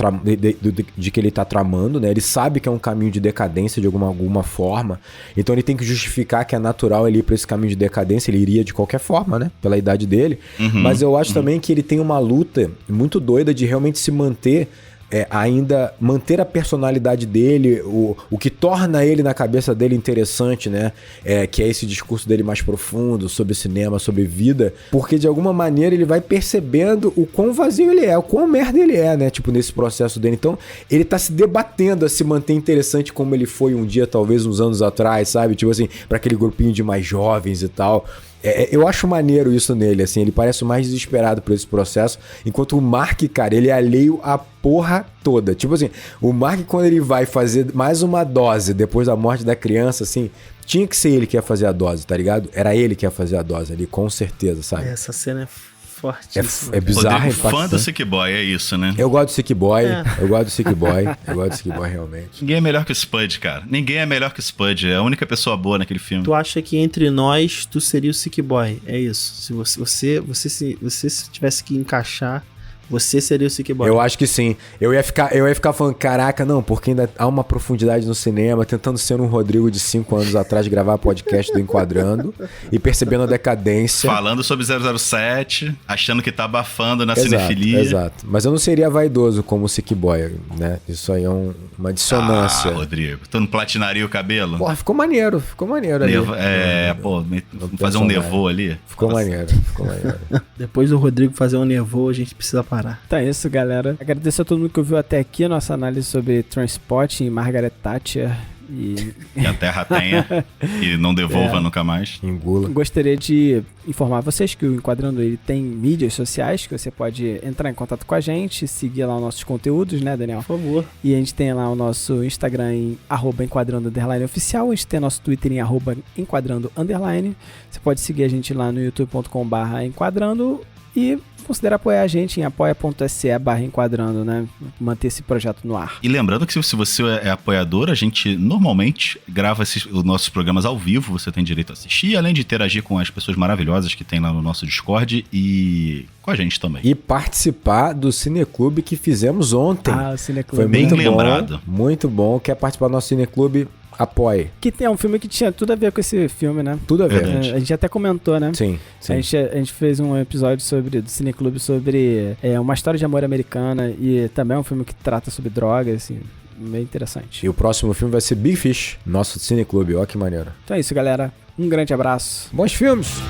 de que ele tá tramando, né? Ele sabe que é um caminho de decadência de alguma forma, então ele tem que justificar que é natural ele ir pra esse caminho de decadência, ele iria de qualquer forma, né? Pela idade dele. Mas eu acho também que ele tem uma luta muito doida de realmente se manter... ainda manter a personalidade dele, o que torna ele na cabeça dele interessante, né? Que é esse discurso dele mais profundo sobre cinema, sobre vida, porque de alguma maneira ele vai percebendo o quão vazio ele é, o quão merda ele é, né? Tipo, nesse processo dele. Então, ele tá se debatendo a se manter interessante como ele foi um dia, talvez uns anos atrás, sabe? Tipo assim, pra aquele grupinho de mais jovens e tal. Eu acho maneiro isso nele, assim, ele parece o mais desesperado por esse processo, enquanto o Mark, cara, ele é alheio à porra toda. Tipo assim, o Mark, quando ele vai fazer mais uma dose depois da morte da criança, assim, tinha que ser ele que ia fazer a dose, tá ligado? Era ele que ia fazer a dose ali, com certeza, sabe? Essa cena é fortíssima. É bizarro, fã do Sick Boy, é isso, né? Eu gosto do Sick Boy, eu gosto do Sick Boy, realmente. Ninguém é melhor que o Spud, cara. Ninguém é melhor que o Spud, é a única pessoa boa naquele filme. Tu acha que entre nós, tu seria o Sick Boy, é isso. Se você tivesse que encaixar Você seria o Sick Boy. Eu acho que sim. Eu ia ficar falando, caraca, não, porque ainda há uma profundidade no cinema, tentando ser um Rodrigo de 5 anos atrás, gravar podcast do Enquadrando e percebendo a decadência. Falando sobre 007, achando que tá abafando na cinefilia. Exato. Mas eu não seria vaidoso como o Sick Boy, né? Isso aí é uma dissonância. Ah, Rodrigo, tu não platinaria o cabelo? Porra, ficou maneiro ali. Fazer um nevô ali. Ficou maneiro. Depois do Rodrigo fazer um nevô, a gente precisa parar. Então é isso, galera. Agradeço a todo mundo que ouviu até aqui a nossa análise sobre Trainspotting e Margaret Thatcher. E a Terra tenha e não devolva nunca mais. Engula. Gostaria de informar vocês que o Enquadrando ele tem mídias sociais que você pode entrar em contato com a gente, seguir lá os nossos conteúdos, né, Daniel? Por favor. E a gente tem lá o nosso Instagram em @enquadrando_oficial, a gente tem nosso Twitter em @enquadrando_. Você pode seguir a gente lá no youtube.com/enquadrando e considera apoiar a gente em apoia.se/enquadrando, né? Manter esse projeto no ar. E lembrando que se você é apoiador, a gente normalmente grava os nossos programas ao vivo, você tem direito a assistir, além de interagir com as pessoas maravilhosas que tem lá no nosso Discord e com a gente também. E participar do Cineclube que fizemos ontem. Ah, o Cineclube. Foi bem muito lembrado. Bom, muito bom. Quer participar do nosso Cineclube? Apoie. Que é um filme que tinha tudo a ver com esse filme, né? Tudo a ver. A gente até comentou, né? Sim. A gente fez um episódio do Cineclube sobre uma história de amor americana e também é um filme que trata sobre drogas, assim, bem interessante. E o próximo filme vai ser Big Fish, nosso Cineclube. Ó, que maneiro. Então é isso, galera. Um grande abraço. Bons filmes!